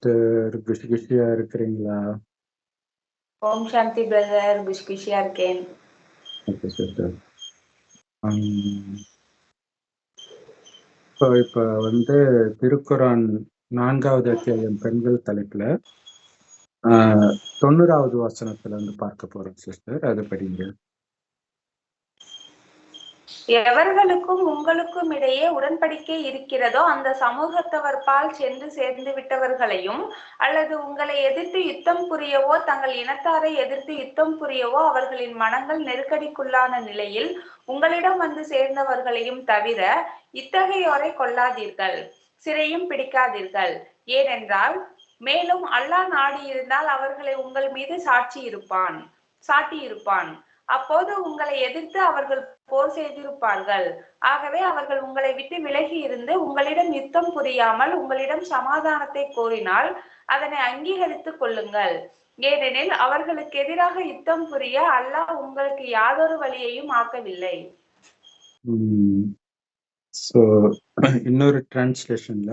Sister. குஷியா இருக்கிறீங்களா? ஓம் சாந்தி brother. குஷியா இருக்கேன். Okay sister. இப்ப வந்து திருக்குரான் 4வது அத்தியாயம் பெண்கள் தலைப்புல 90வது வசனத்துல இருந்து பார்க்க போறோம் சிஸ்டர். அது படிங்க. எவர்களுக்கும் உங்களுக்கும் இடையே உடன்படிக்கை இருக்கிறதோ அந்த சமூகத்தவர் பால் சென்று சேர்ந்து விட்டவர்களையும் அல்லது உங்களை எதிர்த்து யுத்தம் புரியவோ தங்கள் இனத்தாரை எதிர்த்து யுத்தம் புரியவோ அவர்களின் மனங்கள் நெருக்கடிக்குள்ளான நிலையில் உங்களிடம் வந்து சேர்ந்தவர்களையும் தவிர இத்தகையோரை கொல்லாதீர்கள், சிறையும் பிடிக்காதீர்கள். ஏனென்றால் மேலும் அல்லாஹ் நாடி இருந்தால் அவர்களை உங்கள் மீது சாட்டியிருப்பான். அப்போது உங்களை எதிர்த்து அவர்கள் போர் செய்திருப்பார்கள். ஆகவே அவர்கள் உங்களை விட்டு விலகி இருந்து உங்களிடம் யுத்தம் புரியாமல் உங்களிடம் சமாதானத்தை கோரினால் அதனை அங்கீகரித்துக் கொள்ளுங்கள். ஏனெனில் அவர்களுக்கு எதிராக யுத்தம் புரிய அல்லாஹ் உங்களுக்கு யாதொரு வழியையும் ஆக்கவில்லை. இன்னொரு டிரான்ஸ்லேஷன்ல,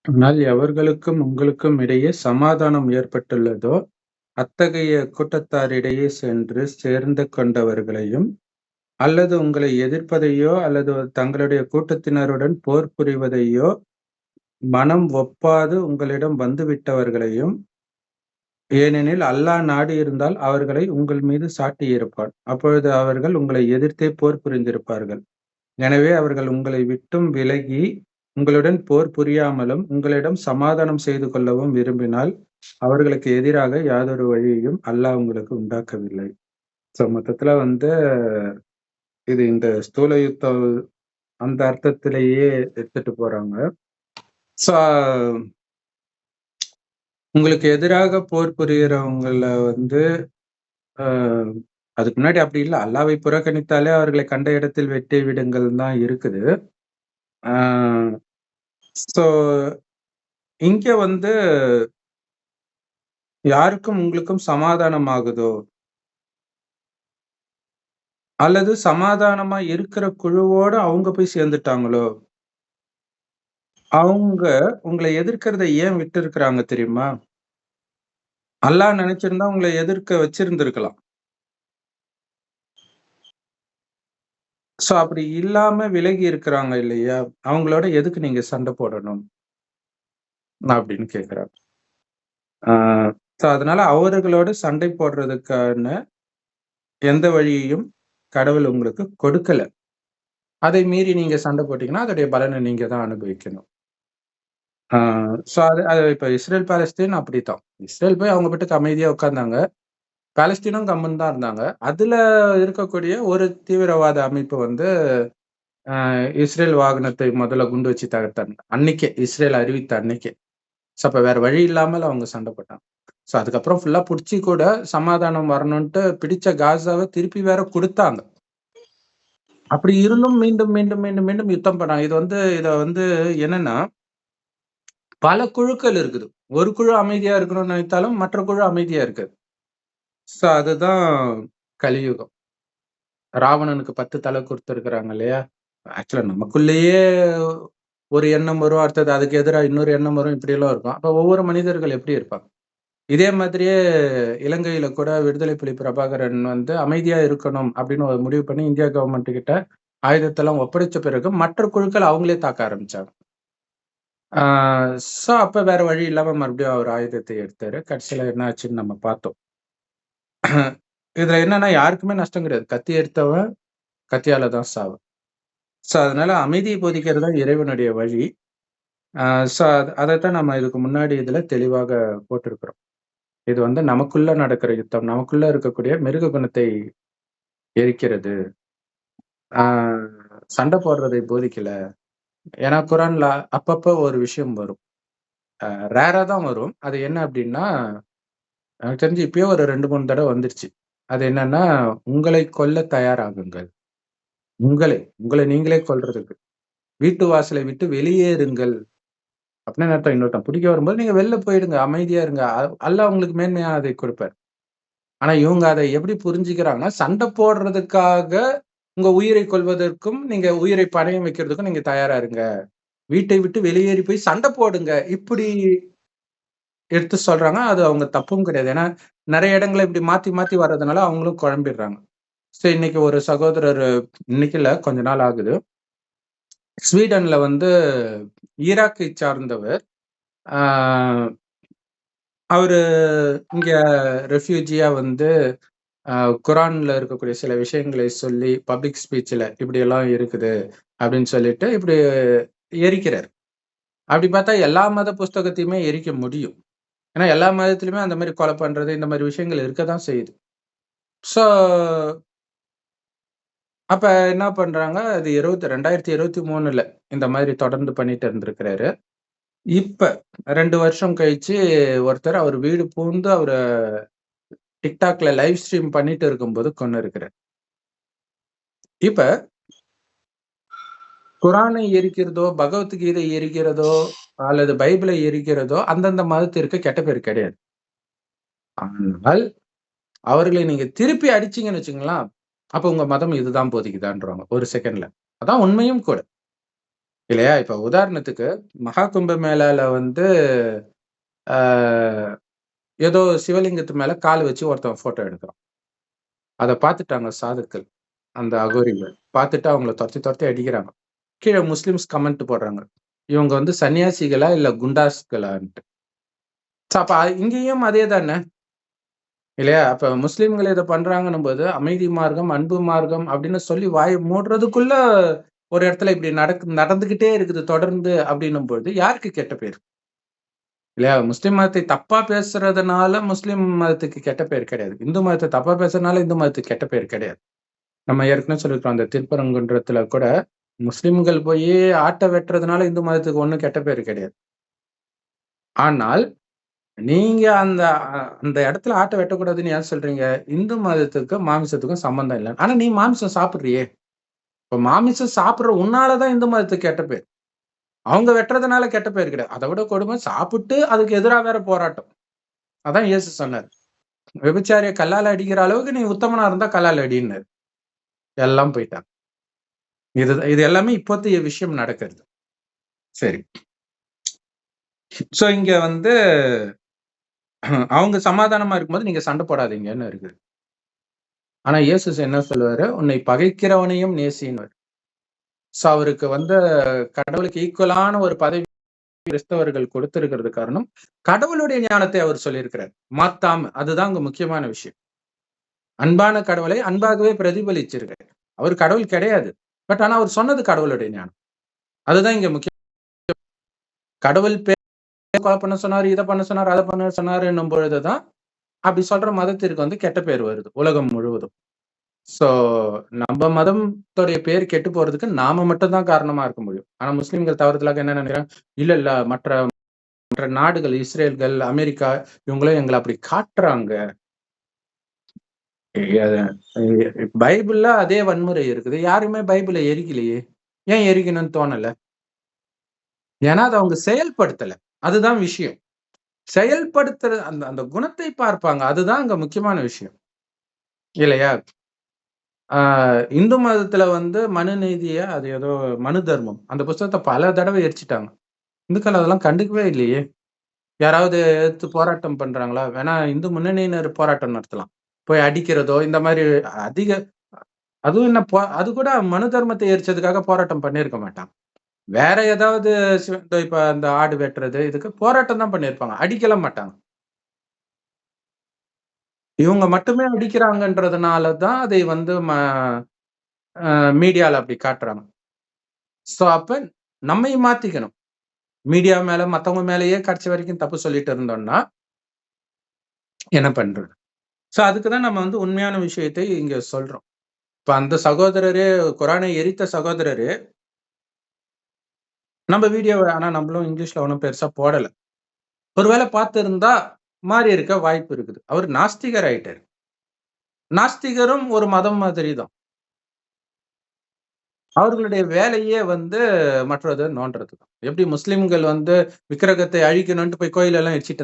ஆனால் எவர்களுக்கும் உங்களுக்கும் இடையே சமாதானம் ஏற்பட்டுள்ளதோ அத்தகைய கூட்டத்தாரிடையே சென்று சேர்ந்து கொண்டவர்களையும் அல்லது உங்களை எதிர்ப்பதையோ அல்லது தங்களுடைய கூட்டத்தினருடன் போர் புரிவதையோ மனம் ஒப்பாது உங்களிடம் வந்துவிட்டவர்களையும், ஏனெனில் அல்லாஹ் நாடி இருந்தால் அவர்களை உங்கள் மீது சாட்டியிருப்பான். அப்பொழுது அவர்கள் உங்களை எதிர்த்தே போர் புரிந்திருப்பார்கள். எனவே அவர்கள் உங்களை விட்டும் விலகி உங்களுடன் போர் புரியாமலும் உங்களிடம் சமாதானம் செய்து கொள்ளவும் விரும்பினால் அவர்களுக்கு எதிராக யாதொரு வழியையும் அல்லாஹ் உங்களுக்கு உண்டாக்கவில்லை. மொத்தத்துல இது இந்த ஸ்தூல யுத்தம் அந்த அர்த்தத்திலேயே எடுத்துட்டு போறாங்க. உங்களுக்கு எதிராக போர் புரிகிறவங்கள அதுக்கு முன்னாடி அப்படி இல்லை. அல்லாவை புறக்கணித்தாலே அவர்களை கண்ட இடத்தில் வெட்டி விடுங்கள் தான் இருக்குது. இங்க யாருக்கும் உங்களுக்கும் சமாதானம் ஆகுதோ அல்லது சமாதானமா இருக்கிற குழுவோட அவங்க போய் சேர்ந்துட்டாங்களோ, அவங்க உங்களை எதிர்க்கிறத ஏன் விட்டு இருக்கிறாங்க தெரியுமா? அல்லாஹ் நினைச்சிருந்தா உங்களை எதிர்க்க வச்சிருந்திருக்கலாம். அப்படி இல்லாம விலகி இருக்கிறாங்க இல்லையா, அவங்களோட எதுக்கு நீங்க சண்டை போடணும் அப்படின்னு கேக்குறாங்க. அதனால அவர்களோட சண்டை போடுறதுக்கான எந்த வழியையும் கடவுள் உங்களுக்கு கொடுக்கல. அதை மீறி நீங்க சண்டை போட்டீங்கன்னா அதோடைய பலனை நீங்க தான் அனுபவிக்கணும். அது இப்ப இஸ்ரேல் பாலஸ்தீன் அப்படித்தான். இஸ்ரேல் போய் அவங்க வீட்டுக்கு அமைதியா உட்கார்ந்தாங்க, பாலஸ்தீனும் கம்முன்னு தான் இருந்தாங்க. அதுல இருக்கக்கூடிய ஒரு தீவிரவாத அமைப்பு இஸ்ரேல் வாகனத்தை முதல்ல குண்டு வச்சு தகர்த்தாங்க. அன்னைக்கே இஸ்ரேல் அறிவித்த அன்னைக்கே. அப்ப வேற வழி இல்லாமல் அவங்க சண்டை போட்டாங்க. அதுக்கப்புறம் ஃபுல்லா பிடிச்சி கூட சமாதானம் வரணும்ட்டு பிடிச்ச காசாவை திருப்பி வேற கொடுத்தாங்க. அப்படி இருந்தும் மீண்டும் மீண்டும் மீண்டும் மீண்டும் யுத்தம் பண்ணாங்க. இத என்னன்னா, பல குழுக்கள் இருக்குது. ஒரு குழு அமைதியா இருக்கணும்னு நினைத்தாலும் மற்ற குழு அமைதியா இருக்குது. அதுதான் கலியுகம். ராவணனுக்கு 10 தலை கொடுத்துருக்குறாங்க இல்லையா? ஆக்சுவலா நமக்குள்ளேயே ஒரு எண்ணம் வரும், அடுத்தது அதுக்கு எதிராக இன்னொரு எண்ணம் வரும், இப்படி எல்லாம் இருக்கும். அப்ப ஒவ்வொரு மனிதர்கள் எப்படி இருப்பாங்க? இதே மாதிரியே இலங்கையில கூட விடுதலை புலி பிரபாகரன் அமைதியா இருக்கணும் அப்படின்னு ஒரு முடிவு பண்ணி இந்தியா கவர்மெண்ட் கிட்ட ஆயுதத்தெல்லாம் ஒப்படைச்ச பிறகு மற்ற குழுக்கள் அவங்களே தாக்க ஆரம்பிச்சாங்க. அப்ப வேற வழி இல்லாம மறுபடியும் அவர் ஆயுதத்தை எடுத்தாரு. கடைசியில என்ன ஆச்சுன்னு நம்ம பார்த்தோம். இதுல என்னன்னா யாருக்குமே நஷ்டம் கிடையாது. கத்தி எடுத்தவன் கத்தியால தான் சாவு. அதனால அமைதியை போதிக்கிறது தான் இறைவனுடைய வழி. அதைத்தான் நம்ம இதுக்கு முன்னாடி இதுல தெளிவாக போட்டிருக்கிறோம். இது நமக்குள்ள நடக்கிற யுத்தம், நமக்குள்ள இருக்கக்கூடிய மிருக குணத்தை எரிக்கிறது. சண்டை போடுறதை போதிக்கல. ஏன்னா குரான்ல அப்பப்ப ஒரு விஷயம் வரும், ரேரா தான் வரும். அது என்ன அப்படின்னா, எனக்கு தெரிஞ்சு இப்பயே ஒரு 2-3 தடவை வந்துருச்சு. அது என்னன்னா, உங்களை கொல்ல தயாராகுங்கள். உங்களை நீங்களே கொல்றதுக்கு வீட்டு வாசலை விட்டு வெளியேறுங்கள் அப்படின்னு அர்த்தம். இன்னொருத்தன் பிடிக்க வரும்போது நீங்க வெளில போயிடுங்க, அமைதியா இருங்க. அல்லாஹ் உங்களுக்கு மேன்மையானதை கொடுப்பார். ஆனா இவங்க அதை எப்படி புரிஞ்சுக்கிறாங்கன்னா, சண்டை போடுறதுக்காக உங்க உயிரை கொல்வதற்கும் நீங்க உயிரை பணயம் வைக்கிறதுக்கும் நீங்க தயாரா இருங்க, வீட்டை விட்டு வெளியேறி போய் சண்டை போடுங்க, இப்படி எடுத்து சொல்றாங்க. அது அவங்க தப்பும் கிடையாது. ஏன்னா நிறைய இடங்கள்ல இப்படி மாத்தி மாத்தி வர்றதுனால அவங்களும் குழம்பிடுறாங்க. சோ இன்னைக்கு ஒரு சகோதரர், இன்னைக்கு இல்ல கொஞ்ச நாள் ஆகுது, ஸ்வீடன்ல வந்து ஈராக்கை சார்ந்தவர். ஆஹ் அவரு இங்க ரெஃப்யூஜியா வந்து குரான்ல இருக்கக்கூடிய சில விஷயங்களை சொல்லி பப்ளிக் ஸ்பீச்ல இப்படி எல்லாம் இருக்குது அப்படின்னு சொல்லிட்டு இப்படி எரிக்கிறார். அப்படி பார்த்தா எல்லா மத புஸ்தகத்தையுமே எரிக்க முடியும். ஏன்னா எல்லா மதத்திலுமே அந்த மாதிரி கொலை பண்றது இந்த மாதிரி விஷயங்கள் இருக்கதான் செய்யுது. ஸோ அப்ப என்ன பண்றாங்க, அது 2023ல இந்த மாதிரி தொடர்ந்து பண்ணிட்டு இருந்திருக்கிறாரு. இப்ப 2 வருஷம் கழிச்சு ஒருத்தர் அவர் வீடு பூந்து அவர டிக்டாக்ல லைவ் ஸ்ட்ரீம் பண்ணிட்டு இருக்கும்போது கொன்னு இருக்கிறார். இப்ப குரானை எரிக்கிறதோ, பகவத்கீதை எரிக்கிறதோ, அல்லது பைபிளை எரிக்கிறதோ அந்தந்த மதத்திற்கு கெட்ட பேர் கிடையாது. ஆனால் அவர்களை நீங்க திருப்பி அடிச்சீங்கன்னு வச்சுங்களேன், அப்ப உங்க மதம் இதுதான் போதிக்குதான்றாங்க ஒரு செகண்ட்ல. அதான் உண்மையும் கூட. இல்லையா? இப்ப உதாரணத்துக்கு மகா கும்ப மேளால வந்து ஏதோ சிவலிங்கத்து மேல கால் வச்சு ஒருத்தன் போட்டோ எடுக்கிறான். அதை பார்த்துட்டாங்க சாதுக்கள், அந்த அகோரிகள் பார்த்துட்டு அவங்கள துரத்தி அடிக்கிறாங்க. கீழே முஸ்லிம்ஸ் கமெண்ட் போடுறாங்க, இவங்க வந்து சன்னியாசிகளா இல்ல குண்டாஸ்களான்ட்டு. அப்ப இங்கேயும் அதே தானே இல்லையா? அப்ப முஸ்லிம்கள் இதை பண்றாங்கன்னும் போது அமைதி மார்க்கம், அன்பு மார்க்கம் அப்படின்னு சொல்லி வாய் மூடுறதுக்குள்ள ஒரு இடத்துல இப்படி நடந்துகிட்டே இருக்குது தொடர்ந்து அப்படின்னும் பொழுது யாருக்கு கெட்ட பேர் இல்லையா? முஸ்லிம் மதத்தை தப்பா பேசுறதுனால முஸ்லிம் மதத்துக்கு கெட்ட பேர் கிடையாது. இந்து மதத்தை தப்பா பேசுறதுனால இந்து மதத்துக்கு கெட்ட பேர் கிடையாது. நம்ம ஏற்கனவே சொல்லிருக்கோம், அந்த திருப்பரங்குன்றத்துல கூட முஸ்லிம்கள் போய் ஆட்டை வெட்டுறதுனால இந்து மதத்துக்கு ஒண்ணும் கெட்ட பேர் கிடையாது. ஆனால் நீங்க அந்த அந்த இடத்துல ஆட்டை வெட்டக்கூடாதுன்னு ஏன் சொல்றீங்க? இந்து மதத்துக்கும் மாமிசத்துக்கும் சம்பந்தம் இல்லை. ஆனா நீ மாமிசம் சாப்பிடுறியே, இப்ப மாமிசம் சாப்பிடுற உன்னாலதான் இந்து மதத்துக்கு கெட்ட பேர். அவங்க வெட்டுறதுனால கெட்ட பேர் கிடையாது. அதை விட கொடுமை, சாப்பிட்டு அதுக்கு எதிராக வேற போராட்டம். அதான் இயேசு சொன்னார், விபச்சாரிய கல்லால் அடிக்கிற அளவுக்கு நீ உத்தமனா இருந்தா கல்லால் அடின்னாரு. எல்லாம் போயிட்டாங்க. இது எல்லாமே இப்போதைய விஷயம் நடக்கிறது. சரி, சோ இங்க வந்து அவங்க சமாதானமா இருக்கும்போது நீங்க சண்டை போடாதீங்கன்னு இருக்குது. ஆனா இயேசு என்ன சொல்லுவாரு, உன்னை பகைக்கிறவனையும் நேசின்னு. சோ அவருக்கு வந்து கடவுளுக்கு ஈக்குவலான ஒரு பதவி கிறிஸ்தவர்கள் கொடுத்திருக்கிறது காரணம் கடவுளுடைய ஞானத்தை அவர் சொல்லியிருக்கிறார், மாத்தாம. அதுதான் அங்க முக்கியமான விஷயம். அன்பான கடவுளை அன்பாகவே பிரதிபலிச்சிருக்காரு. அவர் கடவுள் கிடையாது, பட் ஆனா அவர் சொன்னது கடவுளுடைய ஞானம். அதுதான் இங்க முக்கியம். கடவுள் கொலை பண்ண சொன்னாரு, இதை பண்ண சொன்னாரு, அதை பண்ண சொன்னாருன்னும் பொழுதுதான் அப்படி சொல்ற மதத்திற்கு வந்து கெட்ட பேர் வருது உலகம் முழுவதும். சோ நம்ம மதத்துடைய பேர் கெட்டு போறதுக்கு நாம மட்டும்தான் காரணமா இருக்க முடியும். ஆனா முஸ்லிம்கள் தவறுதலாக என்ன நினைக்கிறாங்க, இல்ல மற்ற நாடுகள், இஸ்ரேல்கள், அமெரிக்கா, இவங்களும் எங்களை அப்படி காட்டுறாங்க. பைபிள்ல அதே வன்முறை இருக்குது, யாருமே பைபிளை எரிக்கலையே. ஏன் எரிக்கணும்னு தோணல? ஏன்னா அதை அவங்க செயல்படுத்தல. அதுதான் விஷயம். செயல்படுத்துற அந்த அந்த குணத்தை பார்ப்பாங்க. அதுதான் அங்க முக்கியமான விஷயம் இல்லையா? இந்து மதத்துல வந்து மனு நீதிய, அது ஏதோ மனு தர்மம், அந்த புத்தகத்தை பல தடவை எரிச்சிட்டாங்க. இந்துக்கள் அதெல்லாம் கண்டுக்கவே இல்லையே. யாராவது எடுத்து போராட்டம் பண்றாங்களா? வேணா இந்து முன்னணியினர் போராட்டம் நடத்தலாம். போய் அடிக்கிறதோ இந்த மாதிரி அதிக, அதுவும் என்ன அது கூட மனு தர்மத்தை எரிச்சதுக்காக போராட்டம் பண்ணியிருக்க மாட்டாங்க. வேற ஏதாவது இப்ப அந்த ஆடு வெட்டுறது இதுக்கு போராட்டம் தான் பண்ணியிருப்பாங்க, அடிக்கலாம் மாட்டாங்க. இவங்க மட்டுமே அடிக்கிறாங்கன்றதுனாலதான் அதை வந்து மீடியால அப்படி காட்டுறாங்க. சோ அப்ப நம்மை மாத்திக்கணும். மீடியா மேல மத்தவங்க மேலேயே கடைசி வரைக்கும் தப்பு சொல்லிட்டு இருந்தோம்னா என்ன பண்றது? சோ அதுக்குதான் நம்ம வந்து உண்மையான விஷயத்தை இங்க சொல்றோம். இப்ப அந்த சகோதரரே, குரானை எரித்த சகோதரரே நம்ம வீடியோ, ஆனா நம்மளும் இங்கிலீஷ்ல ஒன்றும் பெருசா போடல. ஒருவேளை பார்த்து இருந்தா மாறி இருக்க வாய்ப்பு இருக்குது. அவர் நாஸ்திகர் ஆயிட்டாரு. நாஸ்திகரும் ஒரு மதம் மாதிரி தான். அவர்களுடைய வேலையே வந்து மற்றதை நோண்டுறது தான். எப்படி முஸ்லிம்கள் வந்து விக்கிரகத்தை அழிக்கணும்னு போய் கோயில் எல்லாம் இடிச்சிட்டு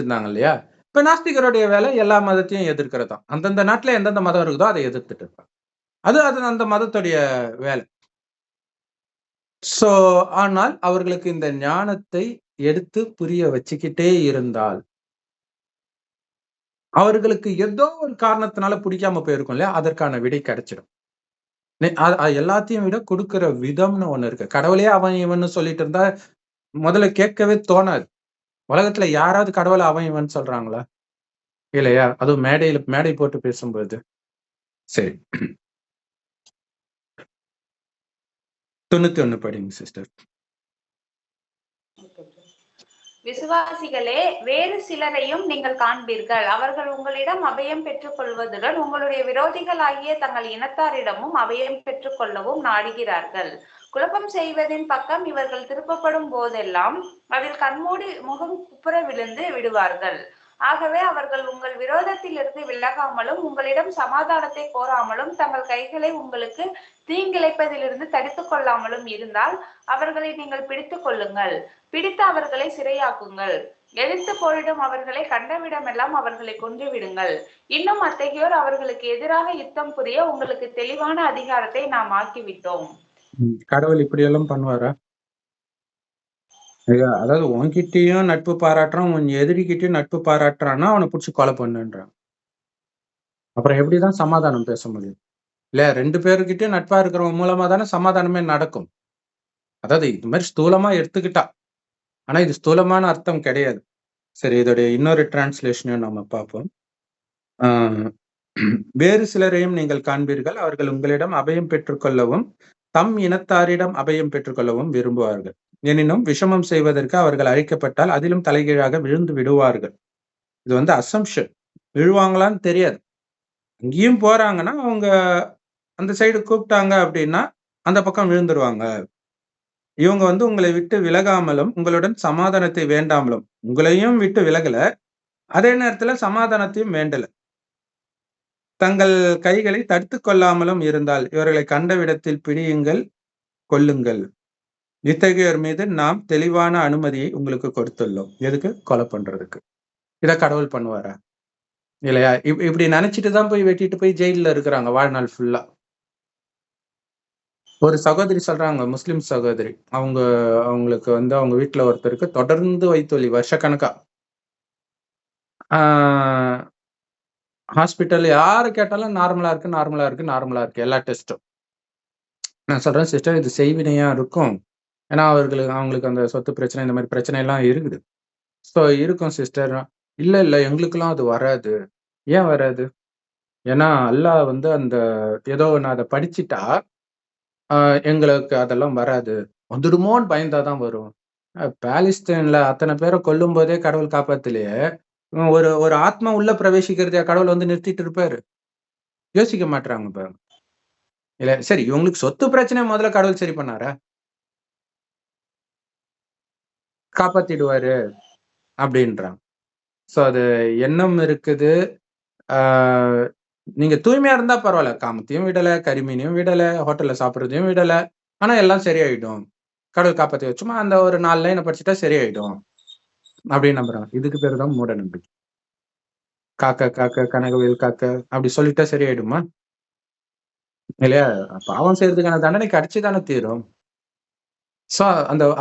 இருந்தாங்க இல்லையா? இப்ப நாஸ்திகருடைய வேலை எல்லா மதத்தையும் எதிர்க்கிறது தான். அந்தந்த நாட்டுல எந்தெந்த மதம் இருக்குதோ அதை எதிர்த்துட்டு இருப்பாங்க. அது அந்த மதத்துடைய வேலை. சோ ஆனால் அவர்களுக்கு இந்த ஞானத்தை எடுத்து புரிய வச்சுக்கிட்டே இருந்தால் அவர்களுக்கு ஏதோ ஒரு காரணத்தினால பிடிக்காம போயிருக்கும் இல்லையா, அதற்கான விடை கிடைச்சிடும். எல்லாத்தையும் விட கொடுக்கிற விதம்னு ஒண்ணு இருக்கு. கடவுளே அவன் இவன்னு சொல்லிட்டு இருந்தா முதல்ல கேட்கவே தோணாது. உலகத்துல யாராவது கடவுள அவன் இவன் சொல்றாங்களா? இல்லையா? அதுவும் மேடை போட்டு பேசும்போது. சரி. 91 படிங்க சிஸ்டர். விசுவாசிகளே, வேறு சிலரையும் நீங்கள் காண்பீர்கள். அவர்கள் உங்களிடம் அபயம் பெற்றுக் கொள்வதுடன் உங்களுடைய விரோதிகளாகிய தங்கள் இனத்தாரிடமும் அபயம் பெற்றுக் கொள்ளவும் நாடுகிறார்கள். குழப்பம் செய்வதின் பக்கம் இவர்கள் திருப்பப்படும் போதெல்லாம் அதில் கண்மூடி முகம் குப்புற விழுந்து விடுவார்கள். ஆகவே அவர்கள் உங்கள் விரோதத்திலிருந்து விலகாமலும் உங்களிடம் சமாதானத்தை கோராமலும் தங்கள் கைகளை உங்களுக்கு தீங்கிழைப்பதிலிருந்து தடுத்துக் கொள்ளாமலும் இருந்தால் அவர்களை நீங்கள் பிடித்துக் கொள்ளுங்கள். பிடித்து அவர்களை சிறையாக்குங்கள். எதிர்த்து போரிடும் அவர்களை கண்டவிடமெல்லாம் அவர்களை கொன்று விடுங்கள். இன்னும் அத்தகையோர் அவர்களுக்கு எதிராக யுத்தம் புரிய உங்களுக்கு தெளிவான அதிகாரத்தை நாம் ஆக்கிவிட்டோம். கடவுள் இப்படி எல்லாம் பண்ணுவாரா? அதாவது உன்கிட்டயும் நட்பு பாராட்டுறான், உன் எதிரிகிட்டயும் நட்பு பாராட்டுறான்னா அவனை பிடிச்சி கொலை பண்ணுன்றான். அப்புறம் எப்படிதான் சமாதானம் பேச முடியும்? இல்ல 2 பேருக்கிட்டயும் நட்பா இருக்கிறவங்க மூலமா தானே சமாதானமே நடக்கும். அதாவது இது மாதிரி ஸ்தூலமா எடுத்துக்கிட்டா. ஆனா இது ஸ்தூலமான அர்த்தம் கிடையாது. சரி, இதோடைய இன்னொரு டிரான்ஸ்லேஷனையும் நம்ம பார்ப்போம். வேறு சிலரையும் நீங்கள் காண்பீர்கள். அவர்கள் உங்களிடம் அபயம் பெற்றுக்கொள்ளவும் தம் இனத்தாரிடம் அபயம் பெற்றுக்கொள்ளவும் விரும்புவார்கள். எனினும் விஷமம் செய்வதற்கு அவர்கள் அழைக்கப்பட்டால் அதிலும் தலைகீழாக விழுந்து விடுவார்கள். இது அசம்ஷன். விழுவாங்களான்னு தெரியாது. அங்கேயும் போறாங்கன்னா அவங்க அந்த சைடு கூப்பிட்டாங்க அப்படின்னா அந்த பக்கம் விழுந்துருவாங்க. இவங்க உங்களை விட்டு விலகாமலும் உங்களுடன் சமாதானத்தை வேண்டாமலும், உங்களையும் விட்டு விலகல, அதே நேரத்துல சமாதானத்தையும் வேண்டல, தங்கள் கைகளை தடுத்துக் கொள்ளாமலும் இருந்தால் இவர்களை கண்டவிடத்தில் பிடியுங்கள், கொல்லுங்கள். இத்தகையோர் மீது நாம் தெளிவான அனுமதியை உங்களுக்கு கொடுத்துள்ளோம். எதுக்கு? கொலை பண்றதுக்கு. இத கடவுள் பண்ணுவாரா? இல்லையா? இப்படி நினைச்சிட்டு தான் போய் வெட்டிட்டு போய் ஜெயில்ல இருக்கிறாங்க வாழ்நாள் ஃபுல்லா. ஒரு சகோதரி சொல்றாங்க, முஸ்லிம் சகோதரி. அவங்களுக்கு அவங்க வீட்டுல ஒருத்தருக்கு தொடர்ந்து வயித்தொலி வருஷக்கணக்கா. ஹாஸ்பிட்டல் யாரு கேட்டாலும் நார்மலா இருக்கு எல்லா டெஸ்டும். நான் சொல்றேன், சிஸ்டர் இது செய்வினையா இருக்கும். ஏன்னா அவங்களுக்கு அந்த சொத்து பிரச்சனை, இந்த மாதிரி பிரச்சனை எல்லாம் இருக்குது. ஸோ இருக்கும் சிஸ்டர். இல்ல எங்களுக்கெல்லாம் அது வராது. ஏன் வராது? ஏன்னா அல்லாஹ் அந்த ஏதோ நான் அதை படிச்சுட்டா எங்களுக்கு அதெல்லாம் வராது, வந்துடுமோன்னு பயந்தாதான் வரும். பாலஸ்தீன்ல அத்தனை பேரை கொல்லும் போதே கடவுள் காப்பாத்திலேயே ஒரு ஆத்மா உள்ள பிரவேசிக்கிறதையா கடவுள் நிறுத்திட்டு இருப்பாரு? யோசிக்க மாட்டாங்க பாருங்க. இல்ல சரி, இவங்களுக்கு சொத்து பிரச்சனை முதல்ல கடவுள் சரி பண்ணாரா? காப்பாத்திடுவாரு அப்படின்றாங்க. சோ அது எண்ணம் இருக்குது. நீங்க தூய்மையா இருந்தா பரவாயில்ல, காமத்தையும் விடல, கரிமீனையும் விடல, ஹோட்டல்ல சாப்பிடுறதையும் விடல, ஆனா எல்லாம் சரியாயிடும், கடவுள் காப்பாத்தி வச்சுமா அந்த ஒரு 4 லைனை படிச்சுட்டா சரியாயிடும் அப்படின்னு நம்புறாங்க. இதுக்கு பேரு தான் மூட நம்பிக்கை. காக்க காக்க கனகவேல் காக்க அப்படி சொல்லிட்டா சரியாயிடுமா? இல்லையா? பாவம் செய்யறதுக்கான தண்டனை கிடைச்சுதானே தீரும். சோ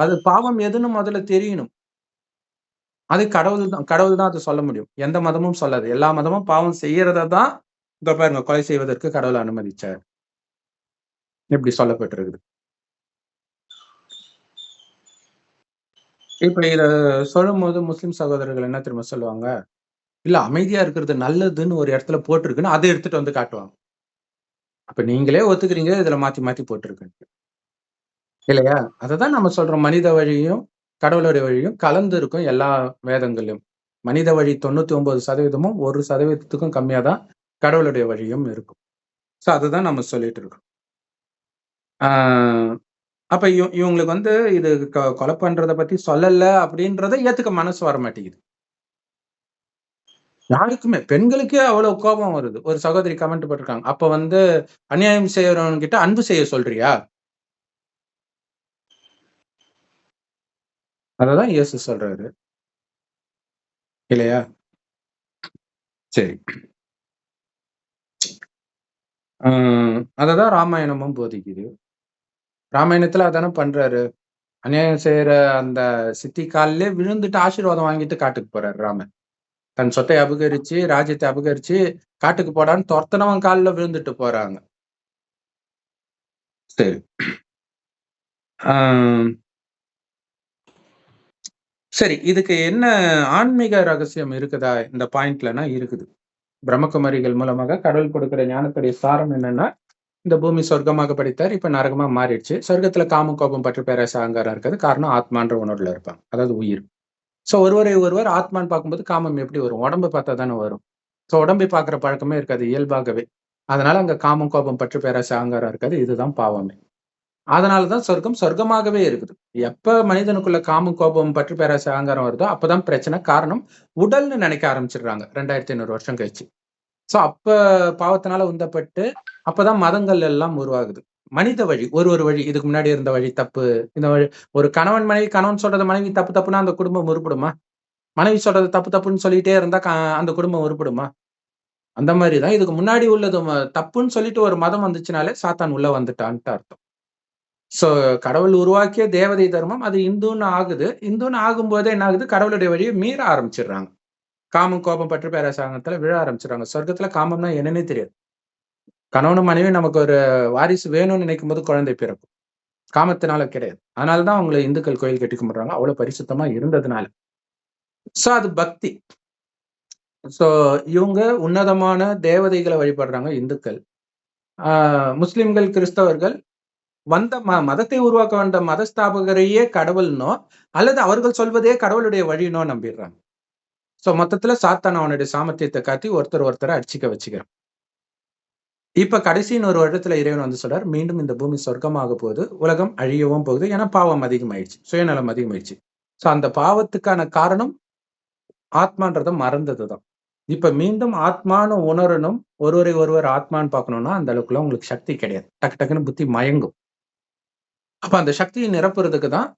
அது பாவம் எதுன்னு முதல்ல தெரியணும். அது கடவுள் தான் அது சொல்ல முடியும். எந்த மதமும் சொல்லாது. எல்லா மதமும் பாவம் செய்யறத தான் பாருங்க கொலை செய்வதற்கு கடவுள் அனுமதிச்சார். இப்படி சொல்லப்பட்டிருக்குது. இப்ப இத சொல்லும்போது முஸ்லிம் சகோதரர்கள் என்ன தெரியுமா சொல்லுவாங்க? இல்ல அமைதியா இருக்கிறது நல்லதுன்னு ஒரு இடத்துல போட்டிருக்குன்னு அதை எடுத்துட்டு காட்டுவாங்க. அப்ப நீங்களே ஒத்துக்கிறீங்க இதுல மாத்தி மாத்தி போட்டிருக்கு இல்லையா? அததான் நம்ம சொல்றோம். மனித வழியும் கடவுளுடைய வழியும் கலந்து இருக்கும் எல்லா வேதங்களிலும். மனித வழி 99% 1% கம்மியா தான் கடவுளுடைய வழியும் இருக்கும். சோ அதுதான் நம்ம சொல்லிட்டு இருக்கோம். அப்ப இவங்களுக்கு இது கொலை பண்றத பத்தி சொல்லல அப்படின்றத ஏத்துக்க மனசு வர மாட்டேங்குது. யாருக்குமே, பெண்களுக்கே அவ்வளவு கோபம் வருது. ஒரு சகோதரி கமெண்ட் போட்டிருக்காங்க. அப்ப அநியாயம் செய்யறவங்க கிட்ட அன்பு செய்ய சொல்றியா? அததான் இயேசு சொல்றாரு இல்லையா? சரி. அததான் ராமாயணமும் போதிக்குது. ராமாயணத்துல அதானே பண்றாரு. அநியாயம் செய்யற அந்த சித்தி காலிலே விழுந்துட்டு ஆசீர்வாதம் வாங்கிட்டு காட்டுக்கு போறாரு ராமன். தன் சொத்தை அபகரிச்சு, ராஜ்யத்தை அபகரிச்சு காட்டுக்கு போடான்னு துரத்தனவன் காலில் விழுந்துட்டு போறாங்க. சரி. சரி, இதுக்கு என்ன ஆன்மீக ரகசியம் இருக்குதா இந்த பாயிண்ட்லனா? இருக்குது. பிரம்மகுமாரிகள் மூலமாக கடவுள் கொடுக்கிற ஞானத்துடைய சாரம் என்னன்னா, இந்த பூமி சொர்க்கமாக படித்தார், இப்ப நரகமா மாறிடுச்சு. சொர்க்கத்துல காமம், கோபம், பற்று, பேராசை, அகங்காரம் இருக்கிறது. காரணம் ஆத்மான்ற உணர்வுல இருப்பாங்க, அதாவது உயிர். சோ ஒருவரை ஒருவர் ஆத்மான்னு பார்க்கும்போது காமம் எப்படி வரும்? உடம்பை பார்த்தா தானே வரும். சோ உடம்பை பார்க்குற பழக்கமே இருக்காது இயல்பாகவே. அதனால அங்க காமம், கோபம், பற்று, பேராசை, அகங்காரம் இருக்காது. இதுதான் பாவமே. அதனாலதான் சொர்க்கம் சொர்க்கமாகவே இருக்குது. எப்ப மனிதனுக்குள்ள காமம், கோபம், பற்று, பேராசை, அகங்காரம் வருதோ அப்பதான் பிரச்சனை. காரணம் உடல்னு நினைக்க ஆரம்பிச்சிடுறாங்க 2500 வருஷம் கழிச்சு. சோ அப்ப பாவத்தினால உந்தப்பட்டு அப்பதான் மதங்கள் எல்லாம் உருவாகுது. மனித வழி, ஒரு வழி. இதுக்கு முன்னாடி இருந்த வழி தப்பு, இந்த வழி. ஒரு கணவன் மனைவி, கணவன் சொல்றது மனைவி தப்பு தப்புன்னா அந்த குடும்பம் உருப்படுமா? மனைவி சொல்றது தப்பு தப்புன்னு சொல்லிட்டே இருந்தா அந்த குடும்பம் உருப்படுமா? அந்த மாதிரிதான் இதுக்கு முன்னாடி உள்ளது தப்புன்னு சொல்லிட்டு ஒரு மதம் வந்துச்சுனாலே சாத்தான் உள்ள வந்துட்டான்ட்டு அர்த்தம். சோ கடவுள் உருவாக்கிய தேவதை தர்மம் அது இந்துன்னு ஆகுது. இந்துன்னு ஆகும்போதே என்ன ஆகுது? கடவுளுடைய வழியை மீற ஆரம்பிச்சிடுறாங்க. காமம், கோபம், பற்று, பேராசங்கத்துல விழ ஆரம்பிச்சிடுறாங்க. சொர்க்கத்துல காமம்னா என்னன்னே தெரியாது. கணவனும் மனைவி நமக்கு ஒரு வாரிசு வேணும்னு நினைக்கும் போது குழந்தை பிறக்கும். காமத்தினால கிடையாது. அதனாலதான் அவங்களை இந்துக்கள் கோயில் கட்டி கும்பிடுறாங்க, அவ்வளவு பரிசுத்தமா இருந்ததுனால. சோ அது பக்தி. சோ இவங்க உன்னதமான தேவதைகளை வழிபடுறாங்க இந்துக்கள். முஸ்லிம்கள், கிறிஸ்தவர்கள் வந்த மதத்தை உருவாக்க வந்த மதஸ்தாபகரையே கடவுள்னோ அல்லது அவர்கள் சொல்வதே கடவுளுடைய வழினோ நம்பிடுறாங்க. சோ மொத்தத்துல சாத்தான் அவனுடைய சாமர்த்தியத்தை காட்டி ஒருத்தரை அடிச்சுக்க வச்சுக்கிறான். இப்ப கடைசின்னு ஒரு வருடத்துல இறைவன் வந்து சொல்றார், மீண்டும் இந்த பூமி சொர்க்கமாக போகுது, உலகம் அழியவும் போகுது. ஏன்னா பாவம் அதிகமாயிடுச்சு, சுயநலம் அதிகமாயிடுச்சு. சோ அந்த பாவத்துக்கான காரணம் ஆத்மான்றதை மறந்ததுதான். இப்ப மீண்டும் ஆத்மான்னு உணரணும், ஒருவரை ஒருவர் ஆத்மான்னு பார்க்கணும்னா அந்த அளவுக்குலாம் உங்களுக்கு சக்தி கிடையாது. டக்கு டக்குன்னு புத்தி மயங்கும். அப்ப அந்த சக்தியை நிரப்புறதுக்கு தான்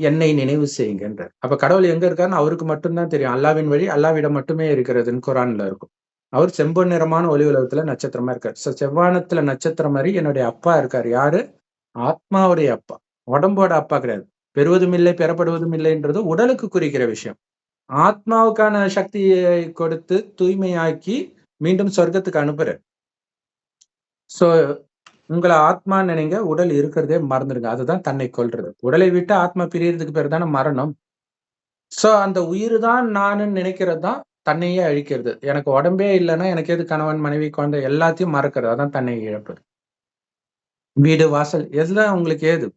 என்னை நினைவு செய்யுங்கன்றார். அப்ப கடவுள் எங்க இருக்காருன்னு அவருக்கு மட்டும்தான் தெரியும். அல்லாவின் வழி அல்லாவிடம் மட்டுமே இருக்கிறதுன்னு குரான்ல இருக்கும். அவர் செம்பொன் நிறமான ஒளி உலகத்துல நட்சத்திரமா இருக்காரு. செவ்வானத்துல நட்சத்திரம் மாதிரி என்னுடைய அப்பா இருக்காரு. யாரு? ஆத்மாவுடைய அப்பா, உடம்போட அப்பா கிடையாது. பெறுவதும் இல்லை, பெறப்படுவதும் இல்லைன்றது உடலுக்கு குறிக்கிற விஷயம். ஆத்மாவுக்கான சக்தியை கொடுத்து தூய்மையாக்கி மீண்டும் சொர்க்கத்துக்கு அனுப்புற. சோ உங்களை ஆத்மா நினைங்க, உடல் இருக்கிறதே மறந்துடுங்க. அதுதான் தன்னை கொல்றது. உடலை விட்டு ஆத்மா பிரியறதுக்கு பேர் தானே மரணம். சோ அந்த உயிர் தான் நானுன்னு நினைக்கிறது தான் தன்னையே அழிக்கிறது. எனக்கு உடம்பே இல்லைன்னா எனக்கு எது கணவன், மனைவி, குழந்தை எல்லாத்தையும் மறக்கிறது. அதான் தன்னை இழப்பது. வீடு, வாசல் எதுதான் உங்களுக்கு ஏது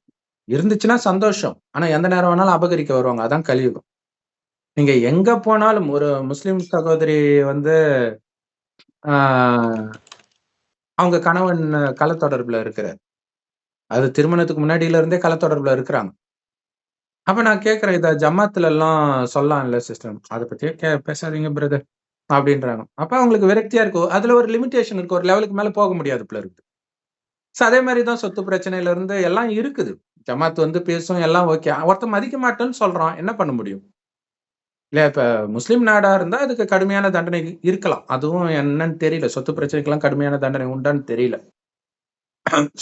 இருந்துச்சுன்னா சந்தோஷம். ஆனா எந்த நேரம் வேணாலும் அபகரிக்க வருவாங்க. அதான் கலியுகம். நீங்க எங்க போனாலும் ஒரு முஸ்லிம் சகோதரி வந்து அவங்க கணவன் கள தொடர்புல இருக்கிறார். அது திருமணத்துக்கு முன்னாடியில இருந்தே கள தொடர்புல இருக்கிறாங்க. அப்ப நான் கேட்கிறேன், இத ஜமாத்துல எல்லாம் சொல்லலாம்ல சிஸ்டர்? அதை பத்தியே பேசாதீங்க பிரதர் அப்படின்றாங்க. அப்ப அவங்களுக்கு விரக்தியா இருக்கும். அதுல ஒரு லிமிடேஷன் இருக்கு. ஒரு லெவலுக்கு மேல போக முடியாது போல இருக்கு. அதே மாதிரிதான் சொத்து பிரச்சனையில இருந்து எல்லாம் இருக்குது. ஜமாத் வந்து பேசும், எல்லாம் ஓகே. ஒருத்தன் மதிக்க மாட்டேன்னு சொல்றான், என்ன பண்ண முடியும்? இல்ல இப்ப முஸ்லிம் நாடா இருந்தா அதுக்கு கடுமையான தண்டனை இருக்கலாம். அதுவும் என்னன்னு தெரியல. சொத்து பிரச்சனைக்கெல்லாம் கடுமையான தண்டனை உண்டான்னு தெரியல.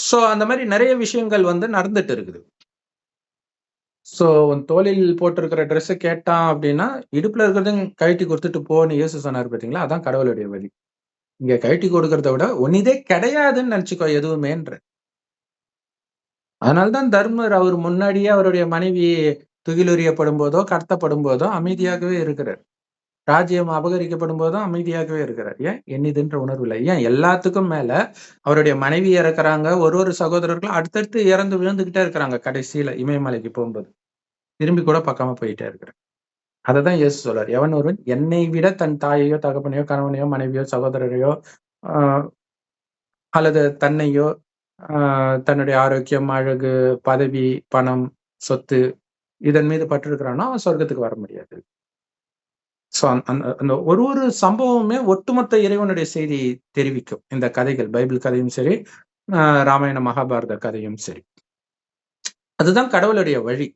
சோ அந்த மாதிரி நிறைய விஷயங்கள் வந்து நடந்துட்டு இருக்குது. சோ தோளில் போட்டிருக்கிற ட்ரெஸ் கேட்டான் அப்படின்னா இடுப்புல இருக்கிறதையும் கழட்டி கொடுத்துட்டு போன்னு இயேசு சொன்னார் பாத்தீங்களா? அதான் கடவுளுடைய வழி. இங்க கழட்டி கொடுக்கறத விட ஒன்னிதே கிடையாதுன்னு நினைச்சுக்கோ எதுவுமேன்ற. அதனால்தான் தர்மர் அவர் முன்னாடியே அவருடைய மனைவி துகிலுரியப்படும் போதோ கடத்தப்படும் போதோ அமைதியாகவே இருக்கிறார். ராஜ்யம் அபகரிக்கப்படும் போதும் அமைதியாகவே இருக்கிறார். ஏன்? எண்ணிதுன்ற உணர்வு இல்லை. ஏன்? எல்லாத்துக்கும் மேல அவருடைய மனைவி இறக்குறாங்க. ஒரு சகோதரர்களும் அடுத்தடுத்து இறந்து விழுந்துகிட்டே இருக்கிறாங்க. கடைசியில இமயமலைக்கு போகும்போது திரும்பி கூட பார்க்காம போயிட்டே இருக்கிறார். அததான் இயேசு சொல்றார், எவன் ஒருவன் என்னை விட தன் தாயையோ, தகப்பனையோ, கணவனையோ, மனைவியோ, சகோதரரையோ அல்லது தன்னையோ, தன்னுடைய ஆரோக்கியம், அழகு, பதவி, பணம், சொத்து இதன் மீது பற்று இருக்கிறான்னா அவன் சொர்க்கத்துக்கு வர முடியாது. சோ அந்த ஒரு சம்பவமே ஒட்டுமொத்த இறைவனுடைய செய்தி தெரிவிக்கும். இந்த கதைகள், பைபிள் கதையும் சரி, ராமாயண மகாபாரத கதையும் சரி, அதுதான் கடவுளுடைய வழி.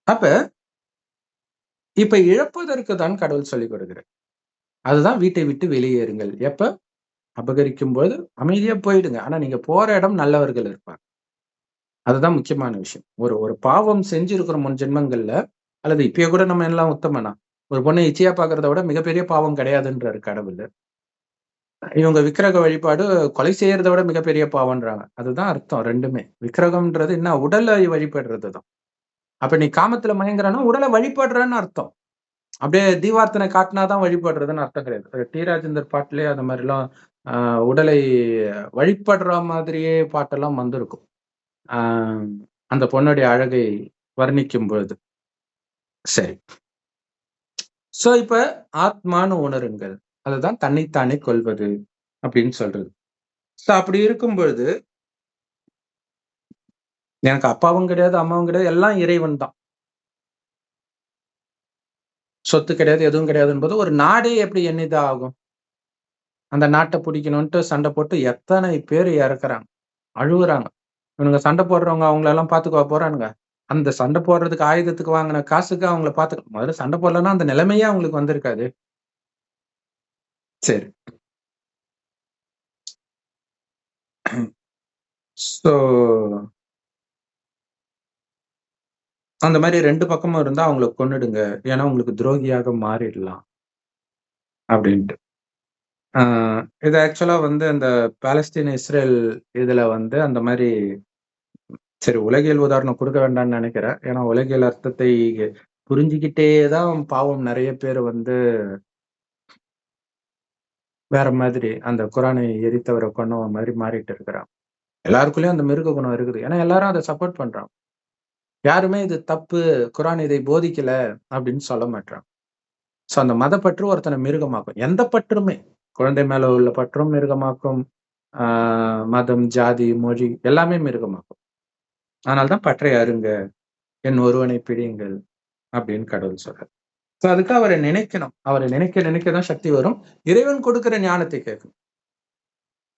அப்ப இப்ப இழப்பதற்கு தான் கடவுள் சொல்லிக் கொடுக்கிறார். அதுதான் வீட்டை விட்டு வெளியேறுங்கள். எப்ப? அபகரிக்கும் போது அமைதியா போயிடுங்க. ஆனா நீங்க போற இடம் நல்லவர்கள் இருப்பாங்க. அதுதான் முக்கியமான விஷயம். ஒரு ஒரு பாவம் செஞ்சிருக்கிறோம் முன் ஜென்மங்கள்ல, அல்லது இப்பயே கூட நம்ம எல்லாம் உத்தமனா? ஒரு பொண்ண இச்சையா பார்க்கிறத விட மிகப்பெரிய பாவம் கிடையாதுன்றாரு கடவுளு. இவங்க விக்கிரக வழிபாடு கொலை செய்யறத விட மிகப்பெரிய பாவம்ன்றாங்க. அதுதான் அர்த்தம் 2மே. விக்கிரகம்ன்றது என்ன? உடலை வழிபடுறது தான். அப்ப நீ காமத்துல மயங்குறன்னா, உடலை வழிபடுறன்னு அர்த்தம். அப்படியே தீவார்த்தனை காட்டினா தான் வழிபடுறதுன்னு அர்த்தம் கிடையாது. டி. ராஜேந்தர் பாட்டுலயே அந்த மாரிலாம் அ உடலை வழிபடுற மாதிரியே பாட்டெல்லாம் வந்திருக்கும். அ அந்த பொண்ணுடைய அழகை வர்ணிக்கும் பொழுது. சரி. சோ இப்ப ஆத்மான்னு உணருங்கள். அதுதான் தன்னைத்தானே கொல்வது அப்படின்னு சொல்றது. சோ அப்படி இருக்கும் பொழுது, எனக்கு அப்பாவும் கிடையாது, அம்மாவும் கிடையாது. எல்லாம் இறைவன் தான். சொத்து கிடையாது, எதுவும் கிடையாதுன்போது ஒரு நாடே எப்படி எண்ணிதா ஆகும்? அந்த நாட்ட புடிக்கணுன்ட்டு சண்டை போட்டு எத்தனை பேர் இறக்குறாங்க, அழுவுறாங்க. இவனுங்க சண்டை போடுறவங்க அவங்களெல்லாம் பார்த்துக்கவா போறானுங்க? அந்த சண்டை போடுறதுக்கு ஆயுதத்துக்கு வாங்குன காசுக்கு அவங்கள பார்த்துக்க முதல்ல சண்டை போடலன்னா அந்த நிலைமையே அவங்களுக்கு வந்திருக்காது. சரி. ஸோ அந்த மாரி 2 பக்கமும் இருந்தா அவங்கள கொன்னுடுங்க. ஏன்னா உங்களுக்கு துரோகியாக மாறிடலாம் அப்டின்ட்டு. ஆ இது ஆக்சுவலா வந்து அந்த பாலஸ்தீன், இஸ்ரேல் இதுல வந்து அந்த மாரி சரி உலகியல் உதாரணம் குடுக்க வேண்டாம்னு நெனைக்கிறேன். ஏன்னா உலகியல் அர்த்தத்தை புரிஞ்சுகிட்டே தான் பாவம் நெறைய பேர் வந்து வேற மாதிரி அந்த குரானை எரித்தவர கொன்னவன் மாரி மாறிட்டு இருக்கிறான். எல்லாருக்குள்ளயும் அந்த மிருக குணம் இருக்குது. ஏன்னா எல்லாரும் அத சப்போர்ட் பண்றாங்க. யாருமே இது தப்பு, குரான் இதை போதிக்கல அப்டின்னு சொல்ல மாட்றாங்க. ஸோ அந்த மதப்பற்று ஒருத்தன மிருகமாக்கும். எந்த பற்றுமே. குழந்தை மேல உள்ள பற்றும் மிருகமாக்கும். ஆ மதம், ஜாதி, மொழி எல்லாமே மிருகமாக்கும். அதனால தான் "பற்றை அறுங்க, என் ஒருவனை பிடியுங்கள்" அப்படின்னு கடவுள் சொல்றார். ஸோ அதுக்கு அவர நினைக்கணும். அவர நினைக்க நினைக்க தான் சக்தி வரும். இறைவன் கொடுக்கிற ஞானத்தை கேட்கணும்.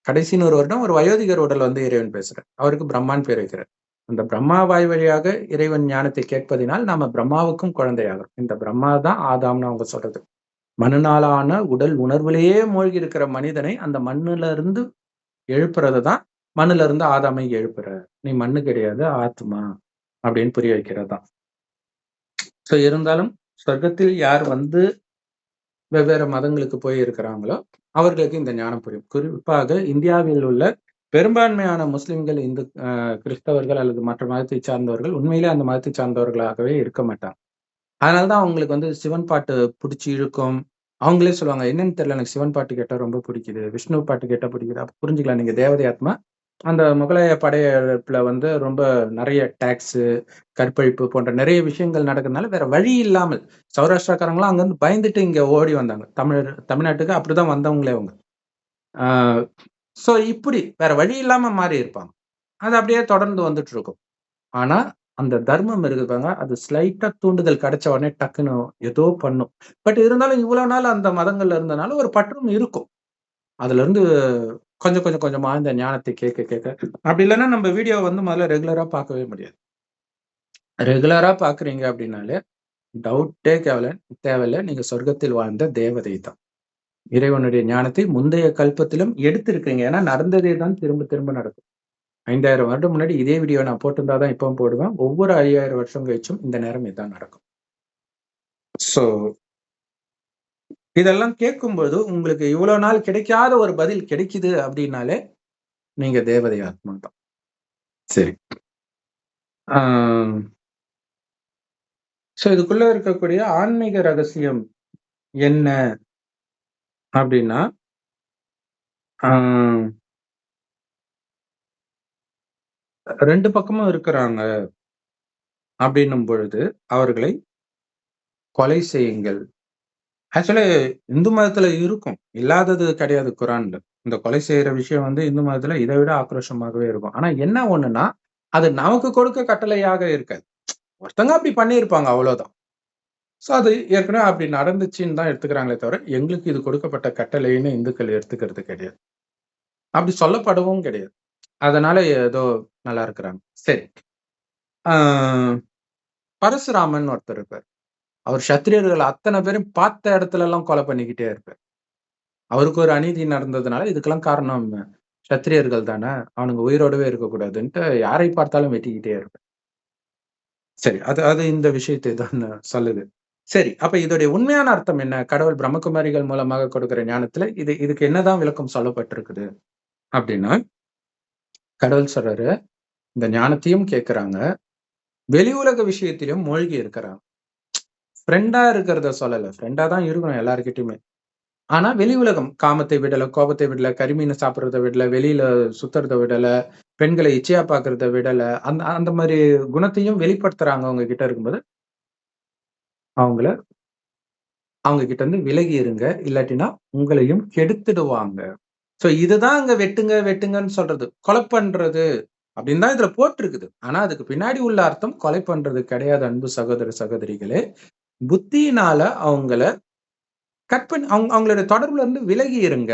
கடைசி 100 வருடம் ஒரு வயோதிகர் உடல்ல வந்து இறைவன் பேசுறார். அவருக்கு பிரம்மான்னு பேர் வைக்கிறார். அந்த பிரம்மா வாய் வழியாக இறைவன் ஞானத்தை கேட்பதினால் நாம பிரம்மாவுக்கும் குழந்தையாகிறோம். இந்த பிரம்மா தான் ஆதாம்னு அவங்க சொல்றது. மண்ணுனாலான உடல் உணர்விலேயே மூழ்கி இருக்கிற மனிதனை அந்த மண்ணுல இருந்து எழுப்புறது தான் மண்ணுல இருந்து ஆதாமை எழுப்புற. நீ மண்ணு கிடையாது ஆத்மா அப்படின்னு புரிய வைக்கிறது தான். ஸோ இருந்தாலும் சொர்க்கத்தில் யார் வந்து வெவ்வேறு மதங்களுக்கு போய் இருக்கிறாங்களோ அவர்களுக்கு இந்த ஞானம் புரியும். குறிப்பாக இந்தியாவில் உள்ள பெரும்பான்மையான முஸ்லிம்கள், இந்து கிறிஸ்தவர்கள் அல்லது மற்ற மதத்தை சார்ந்தவர்கள் உண்மையிலே அந்த மதத்தை சார்ந்தவர்களாகவே இருக்க மாட்டாங்க. அதனால தான் அவங்களுக்கு வந்து சிவன் பாட்டு புடிச்சு இழுக்கும். அவங்களே சொல்லுவாங்க, "என்னன்னு தெரியல எனக்கு சிவன் பாட்டு கேட்டா ரொம்ப பிடிக்குது. விஷ்ணு பாட்டு கேட்டா பிடிக்குது." அப்ப புரிஞ்சுக்கலாம் நீங்க தேவதை ஆத்மா. அந்த முகலாய படையெடுப்புல வந்து ரொம்ப நெறைய டாக்ஸு, கற்பழிப்பு போன்ற நெறைய விஷயங்கள் நடக்கிறதுனால வேற வழி இல்லாமல் சௌராஷ்டிராக்காரங்கலாம் அங்கருந்து பயந்துட்டு இங்க ஓடி வந்தாங்க. தமிழ்நாட்டுக்கு அப்படிதான் வந்தவங்களே அவங்க. ஆ ஸோ இப்படி வேற வழி இல்லாம மாறி இருப்பாங்க. அது அப்படியே தொடர்ந்து வந்துட்டு இருக்கும். ஆனா, அந்த தர்மம் இருக்கு பாருங்க, அது ஸ்லைட்டா தூண்டுதல் கிடைச்ச உடனே டக்குன்னு ஏதோ பண்ணும். பட் இருந்தாலும் இவ்வளோ நாள் அந்த மதங்கள்ல இருந்தனால ஒரு பற்றும் இருக்கும். அதுலருந்து கொஞ்சம் கொஞ்சம் கொஞ்சமா இந்த ஞானத்தை கேட்க கேட்க அப்படி இல்லன்னா நம்ம வீடியோ வந்து முதல்ல ரெகுலரா பார்க்கவே முடியாது. ரெகுலரா பார்க்குறீங்க அப்படின்னாலே, டவுட்டே தேவையில்ல. நீங்க சொர்க்கத்தில் வாழ்ந்த தேவதை தான். இறைவனுடைய ஞானத்தை முந்தைய கல்பத்திலும் எடுத்திருக்கீங்க. ஏன்னா நடந்ததே தான் திரும்ப திரும்ப நடக்கும். 5000 வருடம் முன்னாடி இதே வீடியோ நான் போட்டிருந்தா தான் இப்பவும் போடுவேன். ஒவ்வொரு 5000 வருஷம் கழிச்சும் இந்த நேரம் இதான் நடக்கும். ஸோ இதெல்லாம் கேட்கும்போது உங்களுக்கு இவ்வளோ நாள் கிடைக்காத ஒரு பதில் கிடைக்குது அப்படின்னாலே, நீங்க தேவதை ஆத்மா தான். சரி. ஆ ஸோ இதுக்குள்ள இருக்கக்கூடிய ஆன்மீக ரகசியம் என்ன அப்படின்னா, ஆ 2 பக்கமும் இருக்கிறாங்க அப்படின்னும் பொழுது, அவர்களை கொலை செய்யுங்கள். ஆக்சுவலி இந்து மதத்துல இருக்கும். இல்லாதது கிடையாது குரான்ல. இந்த கொலை செய்ற விஷயம் வந்து இந்து மதத்துல இத விட ஆக்ரோஷமாகவே இருக்கும். ஆனா என்ன ஒண்ணுன்னா, அது நமக்கு கொடுக்க கட்டளையாக இருக்காது. ஒருத்தங்க அப்படி பண்ணியிருப்பாங்க அவ்வளோதான். ஸோ அது ஏற்கனவே அப்படி நடந்துச்சுன்னு தான் எடுத்துக்கிறாங்களே தவிர, எங்களுக்கு இது கொடுக்கப்பட்ட கட்டளைன்னு இந்துக்கள் எடுத்துக்கிறது கிடையாது. அப்படி சொல்லப்படவும் கிடையாது. அதனால ஏதோ நல்லா இருக்கிறாங்க. சரி. ஆ பரசுராமன் ஒருத்தர் இருப்பார். அவர் சத்திரியர்கள் அத்தன பேரும் பார்த்த இடத்துலலாம் கொலை பண்ணிக்கிட்டே இருப்பார். அவருக்கு ஒரு அநீதி நடந்ததுனால இதுக்கெல்லாம் காரணம் சத்திரியர்கள் தானே, அவனுங்க உயிரோடவே இருக்கக்கூடாதுன்ட்டு யாரை பார்த்தாலும் வெட்டிக்கிட்டே இருப்பேன். சரி, அது அது இந்த விஷயத்தை தான் சொல்லுது. சரி, அப்ப இதோடைய உண்மையான அர்த்தம் என்ன? கடவுள் பிரம்மகுமாரிகள் மூலமாக கொடுக்கிற ஞானத்துல இதுக்கு என்னதான் விளக்கம் சொல்லப்பட்டிருக்குது அப்படின்னா, கடவுள் சொல்றாரு, இந்த ஞானத்தையும் கேட்கிறாங்க, வெளி உலக விஷயத்திலும் மூழ்கி இருக்கிறாங்க. ஃப்ரெண்டா இருக்கிறத சொல்லல. ஃப்ரெண்டா தான் இருக்கணும் எல்லார்கிட்டயுமே. ஆனா வெளி உலகம் காமத்தை விடல, கோபத்தை விடல, கரிமீனை சாப்பிடுறத விடல, வெளியில சுத்துறத விடல, பெண்களை இச்சையா பார்க்கிறத விடல, அந்த அந்த மாரி குணத்தையும் வெளிப்படுத்துறாங்க அவங்க கிட்ட இருக்கும்போது, அவங்கள அவங்க கிட்ட இருந்து விலகி இருங்க. இல்லாட்டினா உங்களையும் கெடுத்துடுவாங்க. சோ இதுதான் அங்க வெட்டுங்க, வெட்டுங்கன்னு சொல்றது. கொலை பண்றது அப்படின்னு தான் இதுல போட்டிருக்குது. ஆனா அதுக்கு பின்னாடி உள்ள அர்த்தம் கொலை பண்றது கிடையாது அன்பு சகோதர, சகோதரிகளே. புத்தியினால அவங்கள கட் பண்ணி அவங்களுடைய தொடர்புல இருந்து விலகி இருங்க.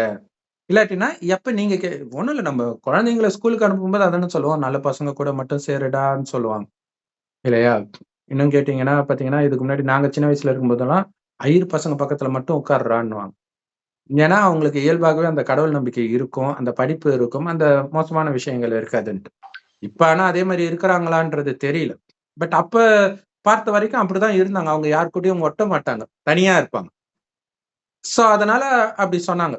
இல்லாட்டினா எப்ப நீங்க ஒண்ணும் இல்ல, நம்ம குழந்தைங்கள ஸ்கூலுக்கு அனுப்பும்போது அதானே சொல்லுவோம். நல்ல பசங்க கூட மட்டும் சேருடான்னு சொல்லுவாங்க. இல்லையா? இன்னும் கேட்டீங்கன்னா பாத்தீங்கன்னா, இதுக்கு முன்னாடி நாங்க சின்ன வயசுல இருக்கும்போதெல்லாம், ஐயர் பசங்க பக்கத்துல மட்டும் உட்காருடான்னுவாங்க. ஏன்னா, அவங்களுக்கு இயல்பாகவே அந்த கடவுள் நம்பிக்கை இருக்கும். அந்த படிப்பு இருக்கும். அந்த மோசமான விஷயங்கள் இருக்காதுன்ட்டு. இப்ப ஆனா அதே மாரி இருக்கிறாங்களான்றது தெரியல. பட் அப்ப பார்த்த வரைக்கும் அப்படிதான் இருந்தாங்க. அவங்க யார் கூடயும் ஒட்ட மாட்டாங்க. தனியா இருப்பாங்க. சோ அதனால அப்படி சொன்னாங்க.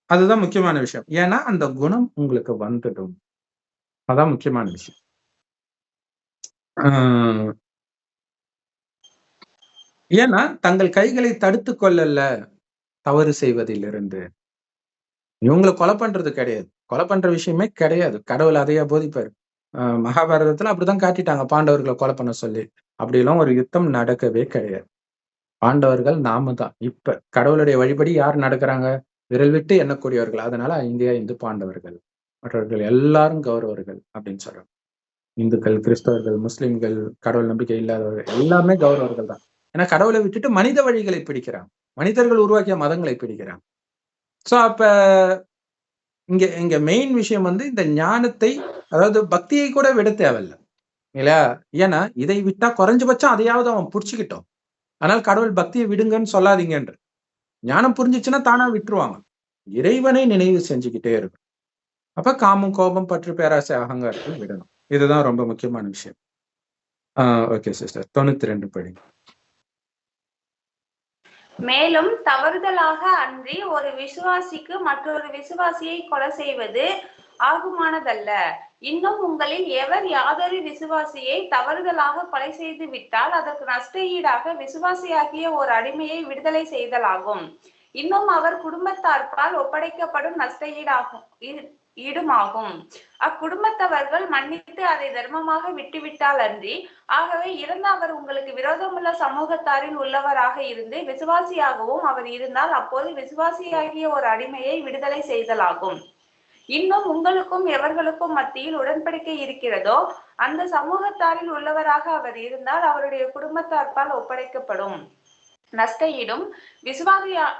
அதுதான் முக்கியமான விஷயம். ஏன்னா, அந்த குணம் உங்களுக்கு வந்துடும். அதான் முக்கியமான விஷயம். ஆ ஏன்னா, தங்கள் கைகளை தடுத்துக் கொள்ளல தவறு செய்வதிலிருந்து. இவங்கள கொலை பண்றது கிடையாது. கொலை பண்ற விஷயமே கிடையாது. கடவுள் அதையா போதிப்பாரு. மகாபாரதத்துல அப்படிதான் காட்டிட்டாங்க பாண்டவர்கள கொலை பண்ண சொல்லி. அப்படியெல்லாம் ஒரு யுத்தம் நடக்கவே கிடையாது. பாண்டவர்கள் நாம தான். இப்ப கடவுளுடைய வழிபடி யார் நடக்குறாங்க? விரல் விட்டு எண்ணக்கூடியவர்கள். அதனால 5 5 பாண்டவர்கள். மற்றவர்கள் எல்லாரும் கௌரவர்கள் அப்படின்னு சொல்றாங்க. இந்துக்கள், கிறிஸ்தவர்கள், முஸ்லிம்கள், கடவுள் நம்பிக்கை இல்லாதவர்கள் எல்லாமே கௌரவர்கள் தான். ஏன்னா கடவுளை விட்டுட்டு மனித வழிகளை பிடிக்கிறாங்க. மனிதர்கள் உருவாக்கிய மதங்களை பிடிக்கிறாங்க. சோ அப்ப இங்க இங்க மெயின் விஷயம் வந்து இந்த ஞானத்தை, அதாவது பக்தியை கூட விட தேவையில்ல. இல்லையா? ஏன்னா இதை விட்டா குறைஞ்சபட்சம் அதையாவது அவன் புடிச்சுக்கிட்டும். ஆனால் கடவுள் பக்தியை விடுங்கன்னு சொல்லாதீங்கன்ற. ஞானம் புரிஞ்சுச்சுன்னா தானா விட்டுருவாங்க. இறைவனை நினைவு செஞ்சுக்கிட்டே இருக்கணும். அப்ப காமம், கோபம், பற்று, பேராசை, அகங்காரத்தை விடணும். இதுதான் ரொம்ப முக்கியமான விஷயம். Okay sister. 92 படிங்க. மேலும் தவறுதலாக அன்றி ஒரு விசுவாசிக்கு மற்றொரு விசுவாசியை கொலை செய்வது ஆகுமானதல்ல. இன்னும் உங்களில் எவர் யாதொரு விசுவாசியை தவறுதலாக கொலை செய்து விட்டால் அதற்கு நஷ்ட ஈடாக விசுவாசியாகிய ஒரு அடிமையை விடுதலை செய்தலாகும். இன்னும் அவர் குடும்பத்தார்பால் ஒப்படைக்கப்படும் நஷ்ட ஈடுமாகும். அக்குடும்பத்தவர்கள் மன்னித்து அதை தர்மமாக விட்டுவிட்டால் அன்றி. ஆகவே இறந்த அவர் உங்களுக்கு விரோதமுள்ள சமூகத்தாரில் உள்ளவராக இருந்து விசுவாசியாகவும் அவர் இருந்தால் அப்போது விசுவாசியாகிய ஒரு அடிமையை விடுதலை செய்தலாகும். இன்னும் உங்களுக்கும் எவர்களுக்கும் மத்தியில் உடன்படிக்கை இருக்கிறதோ அந்த சமூகத்தாரில் உள்ளவராக அவர் இருந்தால் அவருடைய குடும்பத்தார்பால் ஒப்படைக்கப்படும் நஷ்ட ஈடும்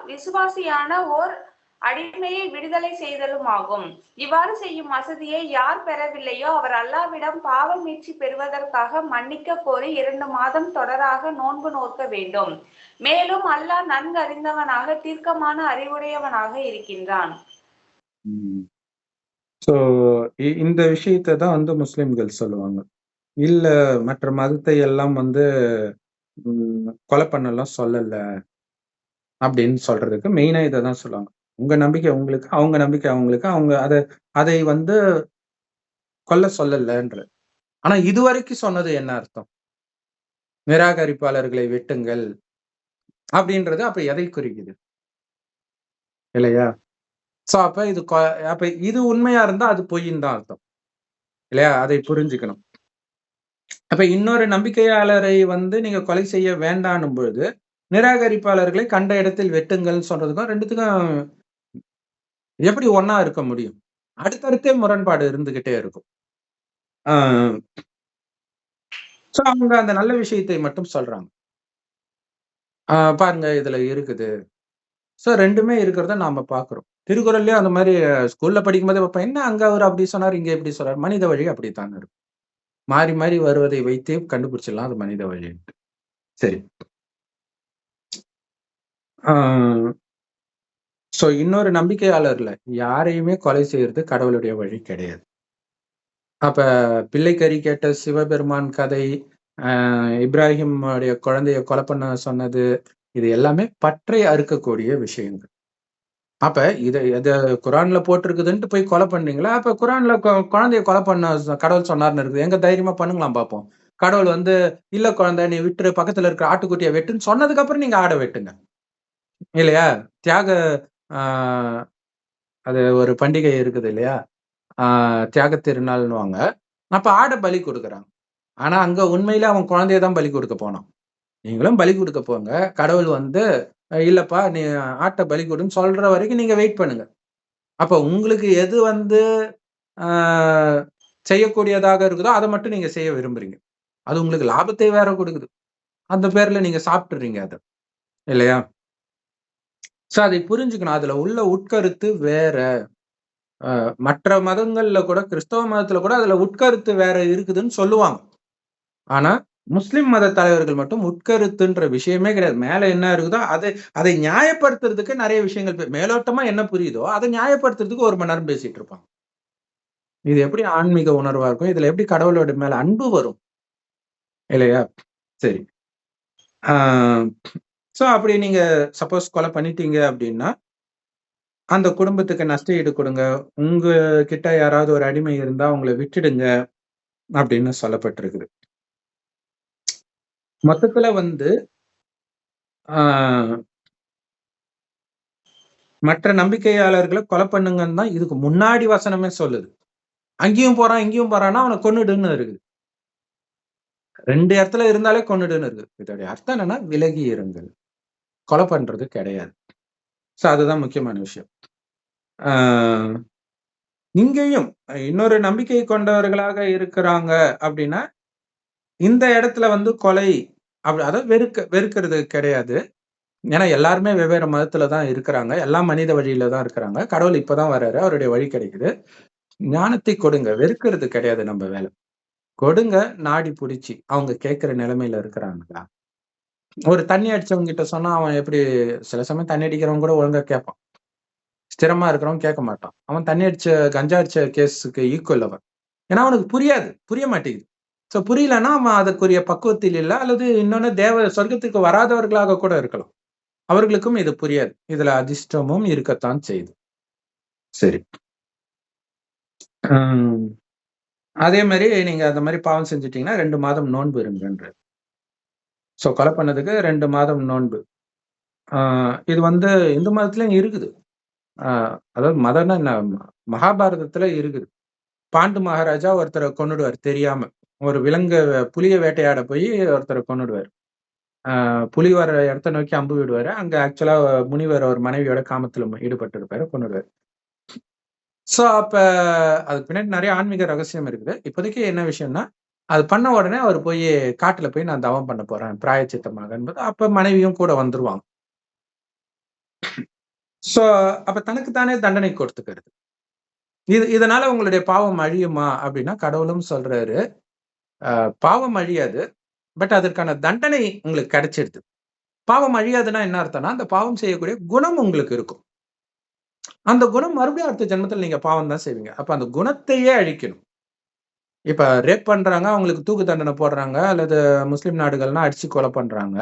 விசுவாசியான ஓர் அடிமையை விடுதலை செய்தலும் ஆகும். இவ்வாறு செய்யும் வசதியை யார் பெறவில்லையோ அவர் அல்லாவிடம் பாவ மீட்சி பெறுவதற்காக மன்னிக்க கோரி 2 மாதம் தொடராக நோன்பு நோக்க வேண்டும். மேலும் அல்லாஹ் நன்கு அறிந்தவனாக தீர்க்கமான அறிவுடையவனாக இருக்கின்றான். சோ இந்த விஷயத்தை தான் வந்து முஸ்லிம்கள் சொல்லுவாங்க. இல்ல மற்ற மதத்தை எல்லாம் வந்து கொலை பண்ணலாம் சொல்லல அப்படின்னு சொல்றதுக்கு மெயினா இதைதான் சொல்லுவாங்க. உங்க நம்பிக்கை உங்களுக்கு, அவங்க நம்பிக்கை அவங்களுக்கு, அவங்க அதை வந்து கொல்ல சொல்லலன்ற. ஆனா இதுவரைக்கும் சொன்னது என்ன அர்த்தம்? நிராகரிப்பாளர்களை வெட்டுங்கள் அப்படின்றது அப்ப எதை குறிக்குது? இல்லையா? சோ அப்ப இது உண்மையா இருந்தா அது பொய்ன்னு தான் அர்த்தம். இல்லையா? அதை புரிஞ்சுக்கணும். அப்ப இன்னொரு நம்பிக்கையாளரை வந்து நீங்க கொலை செய்ய வேண்டான்னும் பொழுது, நிராகரிப்பாளர்களை கண்ட இடத்தில் வெட்டுங்கள்ன்னு சொல்றதுக்கும் 2த்துக்கும் எப்படி ஒண்ணா இருக்க முடியும்? அடுத்தடுத்தே முரண்பாடு இருந்துகிட்டே இருக்கும். ஆ சோ அவங்க அந்த நல்ல விஷயத்தை மட்டும் சொல்றாங்க. பாருங்க இதுல இருக்குது. சோ 2மே இருக்கிறத நாம பார்க்கிறோம். திருக்குறள்லயும் அந்த மாரி ஸ்கூல்ல படிக்கும்போதே பார்ப்பேன். என்ன அங்க அவரு அப்படி சொன்னாரு, இங்க இப்படி சொன்னாரு. மனித வழி அப்படித்தான் இருக்கும். மாறி மாறி வருவதை வைத்தே கண்டுபிடிச்சிடலாம் அது மனித வழின்ட்டு. சரி. ஆ சோ இன்னொரு நம்பிக்கையாளர்ல யாரையுமே கொலை செய்யறது கடவுளுடைய வழி கிடையாது. அப்ப பிள்ளை கறி கேட்ட சிவபெருமான் கதை, இப்ராஹிமுடைய குழந்தைய கொலை பண்ண சொன்னது, இது எல்லாமே பற்றை அறுக்கக்கூடிய விஷயங்கள். அப்ப இத குரான்ல போட்டிருக்குதுன்ட்டு போய் கொலை பண்றீங்களா? அப்ப குரான்ல குழந்தைய கொலை பண்ண கடவுள் சொன்னார்ன்னு இருக்குது. எங்க தைரியமா பண்ணுங்களாம் பார்ப்போம். கடவுள் வந்து, "இல்ல குழந்தை நீ விட்டுரு, பக்கத்துல இருக்கிற ஆட்டுக்குட்டிய வெட்டுன்னு" சொன்னதுக்கு அப்புறம் நீங்க ஆட வெட்டுங்க. இல்லையா? தியாக ஆ அது ஒரு பண்டிகை இருக்குது இல்லையா? ஆ தியாக திருநாள்ன்னுவாங்க. அப்ப ஆட பலி குடுக்குறாங்க. ஆனா அங்க உண்மையிலே அவன் குழந்தைய தான் பலி குடுக்க போனான். நீங்களும் பலி குடுக்க போங்க. கடவுள் வந்து, இல்லப்பா நீ ஆட்ட பலி குடுன்னு" சொல்ற வரைக்கும் நீங்க வெயிட் பண்ணுங்க. அப்ப உங்களுக்கு எது வந்து ஆ செய்யக்கூடியதாக இருக்குதோ, அத மட்டும் நீங்க செய்ய விரும்புறீங்க. அது உங்களுக்கு லாபத்தை வேற குடுக்குது. அந்த பேர்ல நீங்க சாப்பிட்டுறீங்க அத. இல்லையா? சோ அதை புரிஞ்சுக்கணும். அதுல உள்ள உட்கருத்து வேற. மற்ற மதங்கள்ல கூட கிறிஸ்தவ மதத்துல கூட அதுல உட்கருத்து வேற இருக்குதுன்னு சொல்லுவாங்க. ஆனா, முஸ்லிம் மத தலைவர்கள் மட்டும் உட்கருத்துன்ற விஷயமே கிடையாது. மேல என்ன இருக்குதோ அதை நியாயப்படுத்துறதுக்கு நெறைய விஷயங்கள் மேலோட்டமா என்ன புரியுதோ, அத நியாயப்படுத்துறதுக்கு 1 மணி நேரம் பேசிட்டு இருப்பாங்க. இது எப்படி ஆன்மீக உணர்வா இருக்கும்? இதுல எப்படி கடவுளோட மேல அன்பு வரும்? இல்லையா? சரி. ஆ சோ அப்படி நீங்க சப்போஸ் கொலை பண்ணிட்டீங்க அப்படின்னா, அந்த குடும்பத்துக்கு நஷ்ட ஈடு குடுங்க. உங்க கிட்ட யாராவது ஒரு அடிமை இருந்தா அவங்கள விட்டுடுங்க அப்படின்னு சொல்லப்பட்டிருக்குது. மொத்தத்துல வந்து ஆ மற்ற நம்பிக்கையாளர்கள கொலை பண்ணுங்கன்னு தான் இதுக்கு முன்னாடி வசனமே சொல்லுது. அங்கேயும் போறான், இங்கேயும் போறான்னா அவன கொன்னுடுன்னு இருக்குது. 2 இடத்துல இருந்தாலே கொன்னுடுன்னு இருக்கு. இதோடைய அர்த்தம் என்னன்னா, விலகி இருங்கள். கொலை பண்றது கிடையாது. சோ அதுதான் முக்கியமான விஷயம். ஆ இங்கேயும் இன்னொரு நம்பிக்கை கொண்டவர்களாக இருக்கிறாங்க அப்படின்னா, இந்த இடத்துல வந்து கொலை அதாவது வெறுக்கிறது கிடையாது. ஏன்னா எல்லாருமே வெவ்வேறு மதத்துல தான் இருக்கிறாங்க. எல்லாம் மனித வழியில தான் இருக்கிறாங்க. கடவுள் இப்ப தான் வராரு. அவருடைய வழி கிடைக்குது. ஞானத்தை கொடுங்க. வெறுக்கிறது கிடையாது நம்ம வேலை. கொடுங்க, நாடி புடிச்சு. அவங்க கேட்கிற நிலைமையில இருக்கிறாங்களா? ஒரு தண்ணி அடிச்சவங்க கிட்ட சொன்னா, அவன் எப்படி சில சமயம் தண்ணி அடிக்கிறவன் கூட ஒழுங்கா கேட்பான். ஸ்திரமா இருக்கிறவன் கேட்க மாட்டான். அவன் தண்ணி அடிச்ச கஞ்சா அடிச்ச கேஸ்க்கு ஈக்குவல் அவன். ஏன்னா அவனுக்கு புரியாது. புரிய மாட்டேங்குது. சோ புரியலன்னா, அவன் அதற்குரிய பக்குவத்தில் இல்ல. அல்லது இன்னொன்னு சொர்க்கத்துக்கு வராதவர்களாக கூட இருக்கலாம். அவர்களுக்கும் இது புரியாது. இதுல அதிர்ஷ்டமும் இருக்கத்தான் செய்யுது. சரி. ம். அதே மாரி நீங்க அந்த மாரி பாவம் செஞ்சுட்டீங்கன்னா 2 மாதம் நோன்பு இருங்கன்றாரு. சோ கொலை பண்ணதுக்கு 2 மாதம் நோன்பு. ஆ இது வந்து இந்து மதத்திலயும் இருக்குது. ஆ அதாவது மதம்னா என்ன? மகாபாரதத்துல இருக்குது. பாண்டு மகாராஜா ஒருத்தர கொன்னுடுவாரு தெரியாம. ஒரு புலிய வேட்டையாட போய் ஒருத்தர கொன்னுடுவாரு. புலி வர இடத்த நோக்கி அம்பு விடுவாரு. அங்க ஆக்சுவலா முனிவர் அவர் மனைவியோட காமத்துல ஈடுபட்டிருப்பாரு. கொன்னுடுவாரு. சோ அப்ப அதுக்கு பின்னாடி நெறைய ஆன்மீக ரகசியம் இருக்குது. இப்போதைக்கு என்ன விஷயம்னா, அது பண்ண உடனே அவரு காட்டுல போய் நான் தவம் பண்ண போறேன். பிராயச்சித்தமாக என்பது. அப்ப மனைவியும் கூட வந்துருவாங்க. சோ அப்ப தனக்கு தானே தண்டனை கொடுத்துக்கிறது. இதனால உங்களுடைய பாவம் அழியுமா? அப்படின்னா கடவுளும் சொல்றாரு, பாவம் அழியாது. பட் அதற்கான தண்டனை உங்களுக்கு கிடைச்சிடுது. பாவம் அழியாதுன்னா என்ன அர்த்தம்னா, அந்த பாவம் செய்யக்கூடிய குணம் உங்களுக்கு இருக்கும். அந்த குணம் மறுபடியும் அடுத்த ஜென்மத்துல நீங்க பாவம் தான் செய்வீங்க. அப்ப அந்த குணத்தையே அழிக்கணும். இப்ப ரேப் பண்றாங்க, அவங்களுக்கு தூக்கு தண்டனை போடுறாங்க, அல்லது முஸ்லிம் நாடுகள்னா அடிச்சு கொலை பண்றாங்க.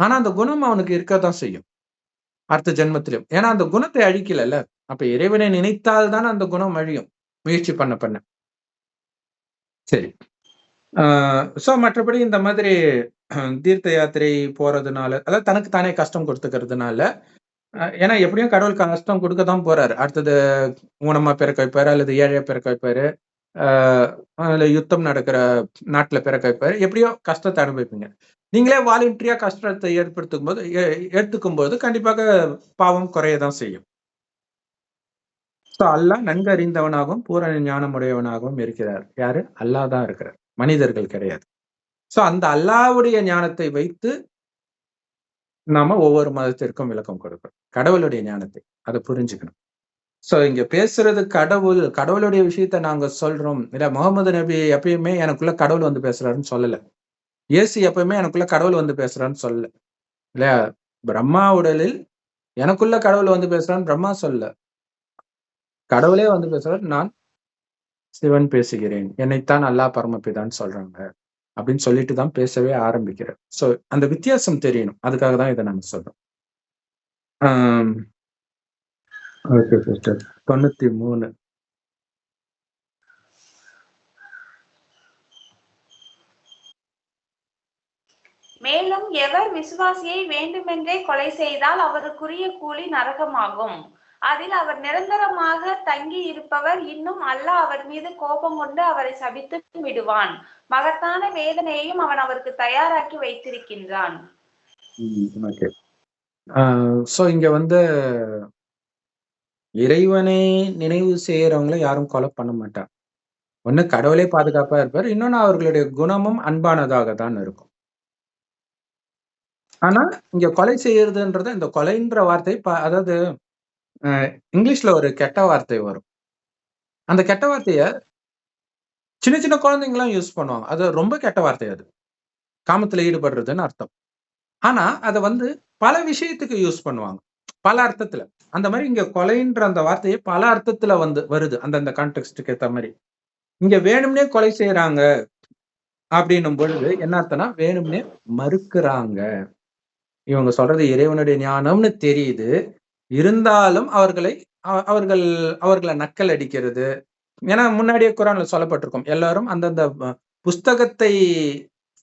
ஆனா அந்த குணம் அவனுக்கு இருக்கத்தான் செய்யும். அடுத்த ஜென்மத்திலும். ஏன்னா அந்த குணத்தை அழிக்கலல்ல. அப்ப இறைவனை நினைத்தால் தான் அந்த குணம் அழியும். முயற்சி பண்ண பண்ண. சரி. ஆ சோ மற்றபடி இந்த மாதிரி தீர்த்த யாத்திரை போறதுனால, அதாவது தனக்கு தானே கஷ்டம் குடுத்துக்கிறதுனால, ஏன்னா எப்படியும் கடவுள் கஷ்டம் குடுக்க தான் போறாரு. அடுத்தது ஊனமா பிறக்க வைப்பாரு, அல்லது ஏழையா பிறக்க வைப்பாரு. ஆ அதுல யுத்தம் நடக்கிற நாட்டுல பிறக்க வைப்பாரு. எப்படியோ கஷ்டத்த அனுபவிப்பீங்க. நீங்களே வாலண்டரியா கஷ்டத்தை எடுத்துக்கும்போது கண்டிப்பாக பாவம் குறைய தான் செய்யும். சோ அல்லாஹ் நன்கு அறிந்தவனாகவும், பூரண ஞானமுடையவனாகவும் இருக்கிறார். யாரு? அல்லாஹ் தான் இருக்கிறார். மனிதர்கள் கிடையாது. சோ அந்த அல்லாஹ்வுடைய ஞானத்தை வைத்து நாம ஒவ்வொரு மதத்திற்கும் விளக்கம் கொடுக்கிறோம். கடவுளுடைய ஞானத்தை. அத புரிஞ்சுக்கணும். சோ இங்க பேசுறது கடவுளுடைய விஷயத்த நாங்க சொல்றோம். இல்ல முகமது நபி எப்பயுமே எனக்குள்ள கடவுள் வந்து பேசுறாருன்னு சொல்லல. இயேசு எப்பவுமே எனக்குள்ள கடவுள் வந்து பேசுறான்னு சொல்லல. இல்லையா? பிரம்மா உடலில் எனக்குள்ள கடவுள் வந்து பேசுறான்னு பிரம்மா சொல்ல, கடவுளே வந்து பேசுறாரு. நான் சிவன் பேசுகிறேன், என்னைத்தான் அல்லாஹ் பரமபிதான்னு சொல்றாங்க அப்படின்னு சொல்லிட்டு தான் பேசவே ஆரம்பிக்கிறேன். சோ அந்த வித்தியாசம் தெரியணும், அதுக்காக தான் இதை நாங்க சொல்றோம். Okay sister. 93. மேலும் எவர் விசுவாசியை வேண்டுமென்றே கொலை செய்தால் அவருக்குரிய கூலி நரகமாகும். அதில் அவர் நிரந்தரமாக தங்கி இருப்பவர், இன்னும் அல்லாஹ் அவர் மீது கோபம் கொண்டு அவரை சபித்து விடுவான். மகத்தான வேதனையையும் அவன் அவருக்கு தயாராக்கி வைத்திருக்கின்றான். சோ இங்க வந்து இறைவனை நினைவு செய்யறவங்களை யாரும் கொலை பண்ண மாட்டாங்க. ஒண்ணு கடவுளே பாதுகாப்பா இருப்பார், இன்னொன்னு அவர்களுடைய குணமும் அன்பானதாக தான் இருக்கும். ஆனா இங்க கொலை செய்யறதுன்றது, இந்த கொலைன்ற வார்த்தை அதாவது இங்கிலீஷ்ல ஒரு கெட்ட வார்த்தை வரும். அந்த கெட்ட வார்த்தைய சின்ன சின்ன குழந்தைங்களாம் யூஸ் பண்ணுவாங்க. அது ரொம்ப கெட்ட வார்த்தை. அது காமத்துல ஈடுபடுறதுன்னு அர்த்தம். ஆனா அத வந்து பல விஷயத்துக்கு யூஸ் பண்ணுவாங்க, பல அர்த்தத்துல. அந்த மாதிரி இங்க கொலைன்ற அந்த வார்த்தையை பல அர்த்தத்துல வந்து வருது, அந்தந்த கான்டெக்ஸ்டுக்கு ஏத்த மாதிரி. இங்க வேணும்னே கொலை செய்யறாங்க அப்படின்னும் பொழுது என்ன அர்த்தம்னா, வேணும்னே மறுக்கிறாங்க. இவங்க சொல்றது இறைவனுடைய ஞானம்னு தெரியுது, இருந்தாலும் அவர்களை நக்கல் அடிக்கிறது. ஏன்னா முன்னாடியே குரான்ல சொல்லப்பட்டிருக்கும், எல்லாரும் அந்தந்த புஸ்தகத்தை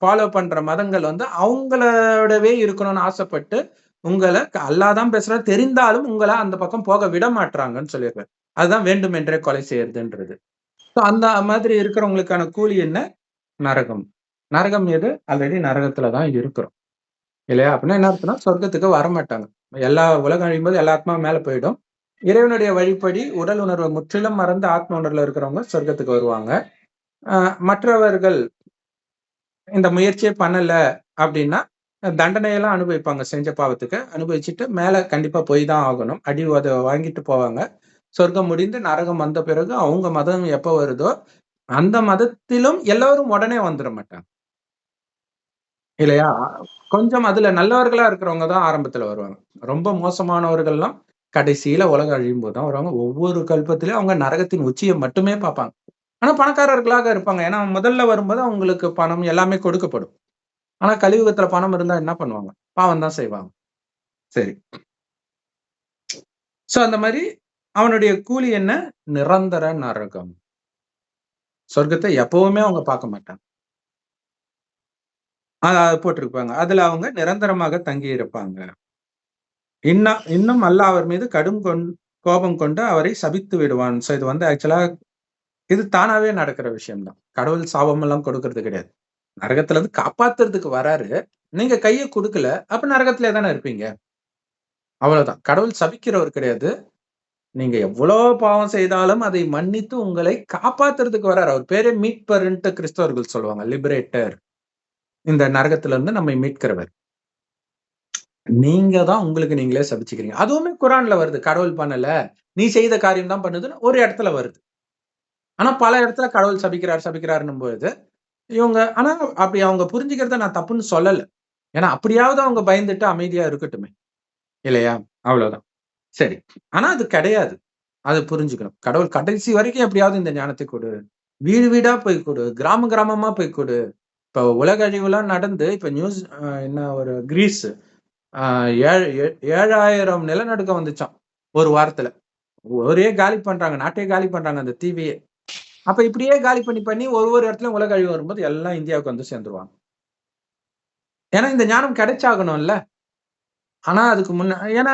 ஃபாலோ பண்ற மதங்கள் வந்து அவங்களோடவே இருக்கணும்னு ஆசைப்பட்டு உங்களை அல்லாஹ் தான் பேசுற தெரிந்தாலும் உங்களை அந்த பக்கம் போக விட மாட்டாங்கன்னு சொல்லியிருக்காரு. அதுதான் வேண்டுமென்றே கொலை செய்யறதுன்றது. அந்த மாதிரி இருக்கிறவங்களுக்கான கூலி என்ன? நரகம். நரகம் எது? ஆல்ரெடி நரகத்துலதான் இருக்கிறோம் இல்லையா? அப்படின்னா என்ன அர்த்தம்னா, சொர்க்கத்துக்கு வரமாட்டாங்க. எல்லா உலகம் அழியும் போது எல்லா ஆத்மா மேல போயிடும். இறைவனுடைய வழிப்படி உடல் உணர்வை முற்றிலும் மறந்து ஆத்ம உணர்வுல இருக்கிறவங்க சொர்க்கத்துக்கு வருவாங்க. மற்றவர்கள் இந்த முயற்சியே பண்ணல அப்படின்னா தண்டனையெல்லாம் அனுபவிப்பாங்க, செஞ்ச பாவத்துக்கு அனுபவிச்சுட்டு மேல கண்டிப்பா போய் தான் ஆகணும். அடி அதை வாங்கிட்டு போவாங்க. சொர்க்கம் முடிந்து நரகம் வந்த பிறகு அவங்க மதம் எப்ப வருதோ அந்த மதத்திலும் எல்லாரும் உடனே வந்துட மாட்டாங்க இல்லையா? கொஞ்சம் அதுல நல்லவர்களா இருக்கிறவங்க தான் ஆரம்பத்துல வருவாங்க. ரொம்ப மோசமானவர்கள்லாம் கடைசியில உலகம் அழியும் போது தான் வருவாங்க. ஒவ்வொரு கல்பத்திலயும் அவங்க நரகத்தின் உச்சியை மட்டுமே பார்ப்பாங்க. ஆனா பணக்காரர்களாக இருப்பாங்க. ஏன்னா முதல்ல வரும்போது அவங்களுக்கு பணம் எல்லாமே கொடுக்கப்படும். ஆனா கலியுகத்துல பணம் இருந்தா என்ன பண்ணுவாங்க? பாவம் தான் செய்வாங்க. சரி. சோ அந்த மாதிரி அவனுடைய கூலி என்ன? நிரந்தர நரகம். சொர்க்கத்தை எப்பவுமே அவங்க பார்க்க மாட்டாங்க. போட்டிருப்பாங்க. அதுல அவங்க நிரந்தரமாக தங்கி இருப்பாங்க. இன்னும் அல்லாஹ் அவர் மீது கடும் கோபம் கொண்டு அவரை சபித்து விடுவான். சோ இது வந்து ஆக்சுவலா இது தானாவே நடக்கிற விஷயம் தான். கடவுள் சாபம் எல்லாம் கொடுக்கறது கிடையாது. நரகத்துல இருந்து காப்பாத்துறதுக்கு வராரு. நீங்க கையை கொடுக்கல, அப்ப நரகத்திலே தானே இருப்பீங்க. அவ்வளவுதான். கடவுள் சபிக்கிறவர் கிடையாது. நீங்க எவ்வளவு பாவம் செய்தாலும் அதை மன்னித்து உங்களை காப்பாத்துறதுக்கு வராரு. அவர் பேரே மீட்பர்ன்ட்டு கிறிஸ்தவர்கள் சொல்லுவாங்க, லிபரேட்டர். இந்த நரகத்துல இருந்து நம்மை மீட்கிறவர். நீங்க தான் உங்களுக்கு நீங்களே சபிச்சுக்கிறீங்க. அதுவுமே குரான்ல வருது. கடவுள் பண்ணல, நீ செய்த காரியம் தான் பண்ணுதுன்னு ஒரு இடத்துல வருது. ஆனா பல இடத்துல கடவுள் சபிக்கிறாருன்னும் பொழுது இவங்க ஆனா அப்படி அவங்க புரிஞ்சுக்கிறத நான் தப்புன்னு சொல்லல. ஏன்னா அப்படியாவது அவங்க பயந்துட்டு அமைதியா இருக்கட்டுமே இல்லையா? அவ்வளவுதான். சரி. ஆனா அது கிடையாது. அதை புரிஞ்சுக்கணும். கடவுள் கடைசி வரைக்கும் எப்படியாவது இந்த ஞானத்தை கொடு, வீடு வீடா போய் கொடு, கிராம கிராமமா போய் கொடு. இப்ப உலக அழிவுலாம் நடந்து இப்ப நியூஸ் என்ன ஒரு கிரீஸ் 7,000 நிலநடுக்கம் வந்துச்சாம் ஒரு வாரத்துல. ஒரே காலி பண்றாங்க, நாட்டையே காலி பண்றாங்க அந்த தீவையே. அப்ப இப்படியே காலி பண்ணி ஒவ்வொரு இடத்துலயும் உலக அழிவு வரும்போது எல்லாம் இந்தியாவுக்கு வந்து சேர்ந்துருவாங்க. ஏன்னா இந்த ஞானம் கிடைச்சாகணும்ல. ஆனா அதுக்கு ஏன்னா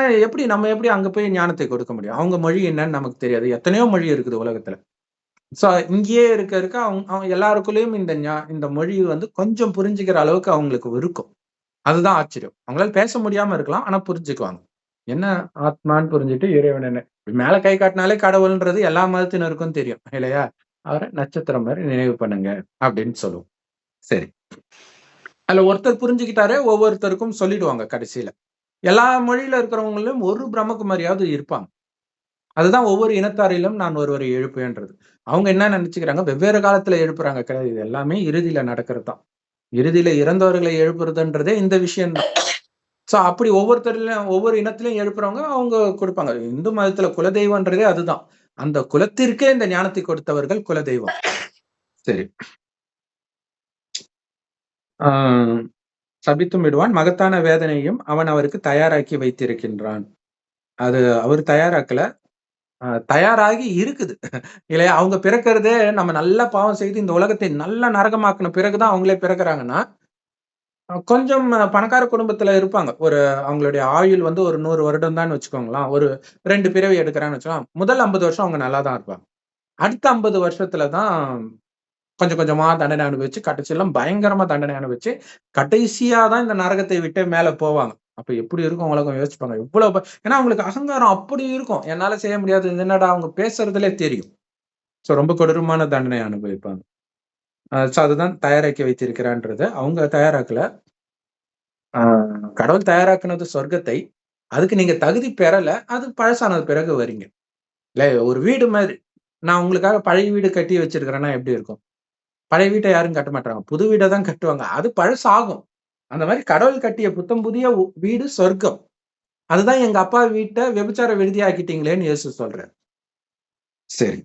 நம்ம எப்படி அங்க போய் ஞானத்தை கொடுக்க முடியும்? அவங்க மொழி என்னன்னு நமக்கு தெரியாது. எத்தனையோ மொழி இருக்குது உலகத்துல. சோ இங்கேயே இருக்க அவங்க எல்லாருக்குள்ளயும் இந்த மொழி வந்து கொஞ்சம் புரிஞ்சுக்கிற அளவுக்கு அவங்களுக்கு இருக்கும். அதுதான் ஆச்சரியம். அவங்களால பேச முடியாம இருக்கலாம், ஆனா புரிஞ்சுக்குவாங்க. என்ன ஆத்மான்னு புரிஞ்சுட்டு இறைவன் என்ன மேல கை காட்டினாலே கடவுள்ன்றது எல்லா மதத்தினருக்கும் தெரியும் இல்லையா? அவரை நட்சத்திரம் மாதிரி நினைவு பண்ணுங்க அப்படின்னு சொல்லுவோம். சரி. அதுல ஒருத்தர் புரிஞ்சுக்கிட்டாரே ஒவ்வொருத்தருக்கும் சொல்லிடுவாங்க கடைசியில. எல்லா மொழியில இருக்கிறவங்களும் ஒரு பிரம்மகுமாரியாவது இருப்பாங்க. அதுதான் ஒவ்வொரு இனத்தாரிலும் நான் ஒருவரை எழுப்புவேன்றது. அவங்க என்ன நினைச்சுக்கிறாங்க, வெவ்வேறு காலத்துல எழுப்புறாங்க கிடையாது. இது எல்லாமே இறுதியில நடக்கிறது தான். இறுதியில இறந்தவர்களை எழுப்புறதுன்றதே இந்த விஷயம் தான். சோ அப்படி ஒவ்வொருத்தர்லயும் ஒவ்வொரு இனத்திலயும் எழுப்புறவங்க அவங்க கொடுப்பாங்க. இந்து மதத்துல குலதெய்வம்ன்றதே அதுதான். அந்த குலத்திற்கே இந்த ஞானத்தை கொடுத்தவர்கள் குலதெய்வம். சரி. ஆஹ் சபித்தும் விடுவான், மகத்தான வேதனையும் அவன் அவருக்கு தயாராக்கி வைத்திருக்கின்றான். அது அவர் தயாராக்கல, தயாராகி இருக்குது இல்லையா? அவங்க பிறக்கிறதே நம்ம நல்லா பாவம் செய்து இந்த உலகத்தை நல்லா நரகமாக்குன பிறகுதான் அவங்களே பிறக்குறாங்கன்னா, கொஞ்சம் பணக்கார குடும்பத்துல இருப்பாங்க. ஒரு அவங்களுடைய ஆயுள் வந்து ஒரு 100 வருடம் தான் வச்சுக்கோங்களேன். ஒரு 2 பிறவி எடுக்கிறான்னு வச்சுக்கோங்க. முதல் 50 வருஷம் அவங்க நல்லா தான் இருப்பாங்க. அடுத்த 50 வருஷத்துல தான் கொஞ்சம் கொஞ்சமா தண்டனை அனுபவிச்சு, கடைசில பயங்கரமா தண்டனை அனுபவிச்சு, கடைசியா தான் இந்த நரகத்தை விட்டே மேல போவாங்க. அப்ப எப்படி இருக்கும் உலகம் யோசிச்சுப்பாங்க. எவ்வளவு ஏன்னா அவங்களுக்கு அகங்காரம் அப்படி இருக்கும். என்னால செய்ய முடியாது. இது என்னடா அவங்க பேசுறதுலே தெரியும். சோ ரொம்ப கொடூரமான தண்டனை அனுபவிப்பாங்க. சோ அதுதான் தயாராக்கி வைத்திருக்கிறான்றது. அவங்க தயாராக்கல. கடவுள் தயாராக்குனது சொர்க்கத்தை. அதுக்கு நீங்க தகுதி பெறல. அது பழசானது பிறகு வரீங்க. இல்ல ஒரு வீடு மாதிரி. நான் உங்களுக்காக பழைய வீடு கட்டி வச்சிருக்கிறேன்னா எப்படி இருக்கும்? பழைய வீட்ட யாரும் கட்ட மாட்டாங்க. புது வீட தான் கட்டுவாங்க. அது பழசாகும். அந்த மாரி கடவுள் கட்டிய புத்தம் புதிய வீடு சொர்க்கம். அதுதான் எங்க அப்பா வீட்ட விபச்சார விடுதியாக்கிட்டீங்களேன்னு இயேசு சொல்றாரு. சரி.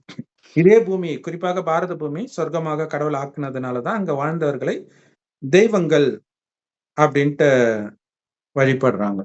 இதே பூமி, குறிப்பாக பாரத பூமி சொர்க்கமாக கடவுள் ஆக்குனதுனால தான் அங்க வாழ்ந்தவர்களை தெய்வங்கள் அப்படின்ட்டு வழிபடுறாங்க.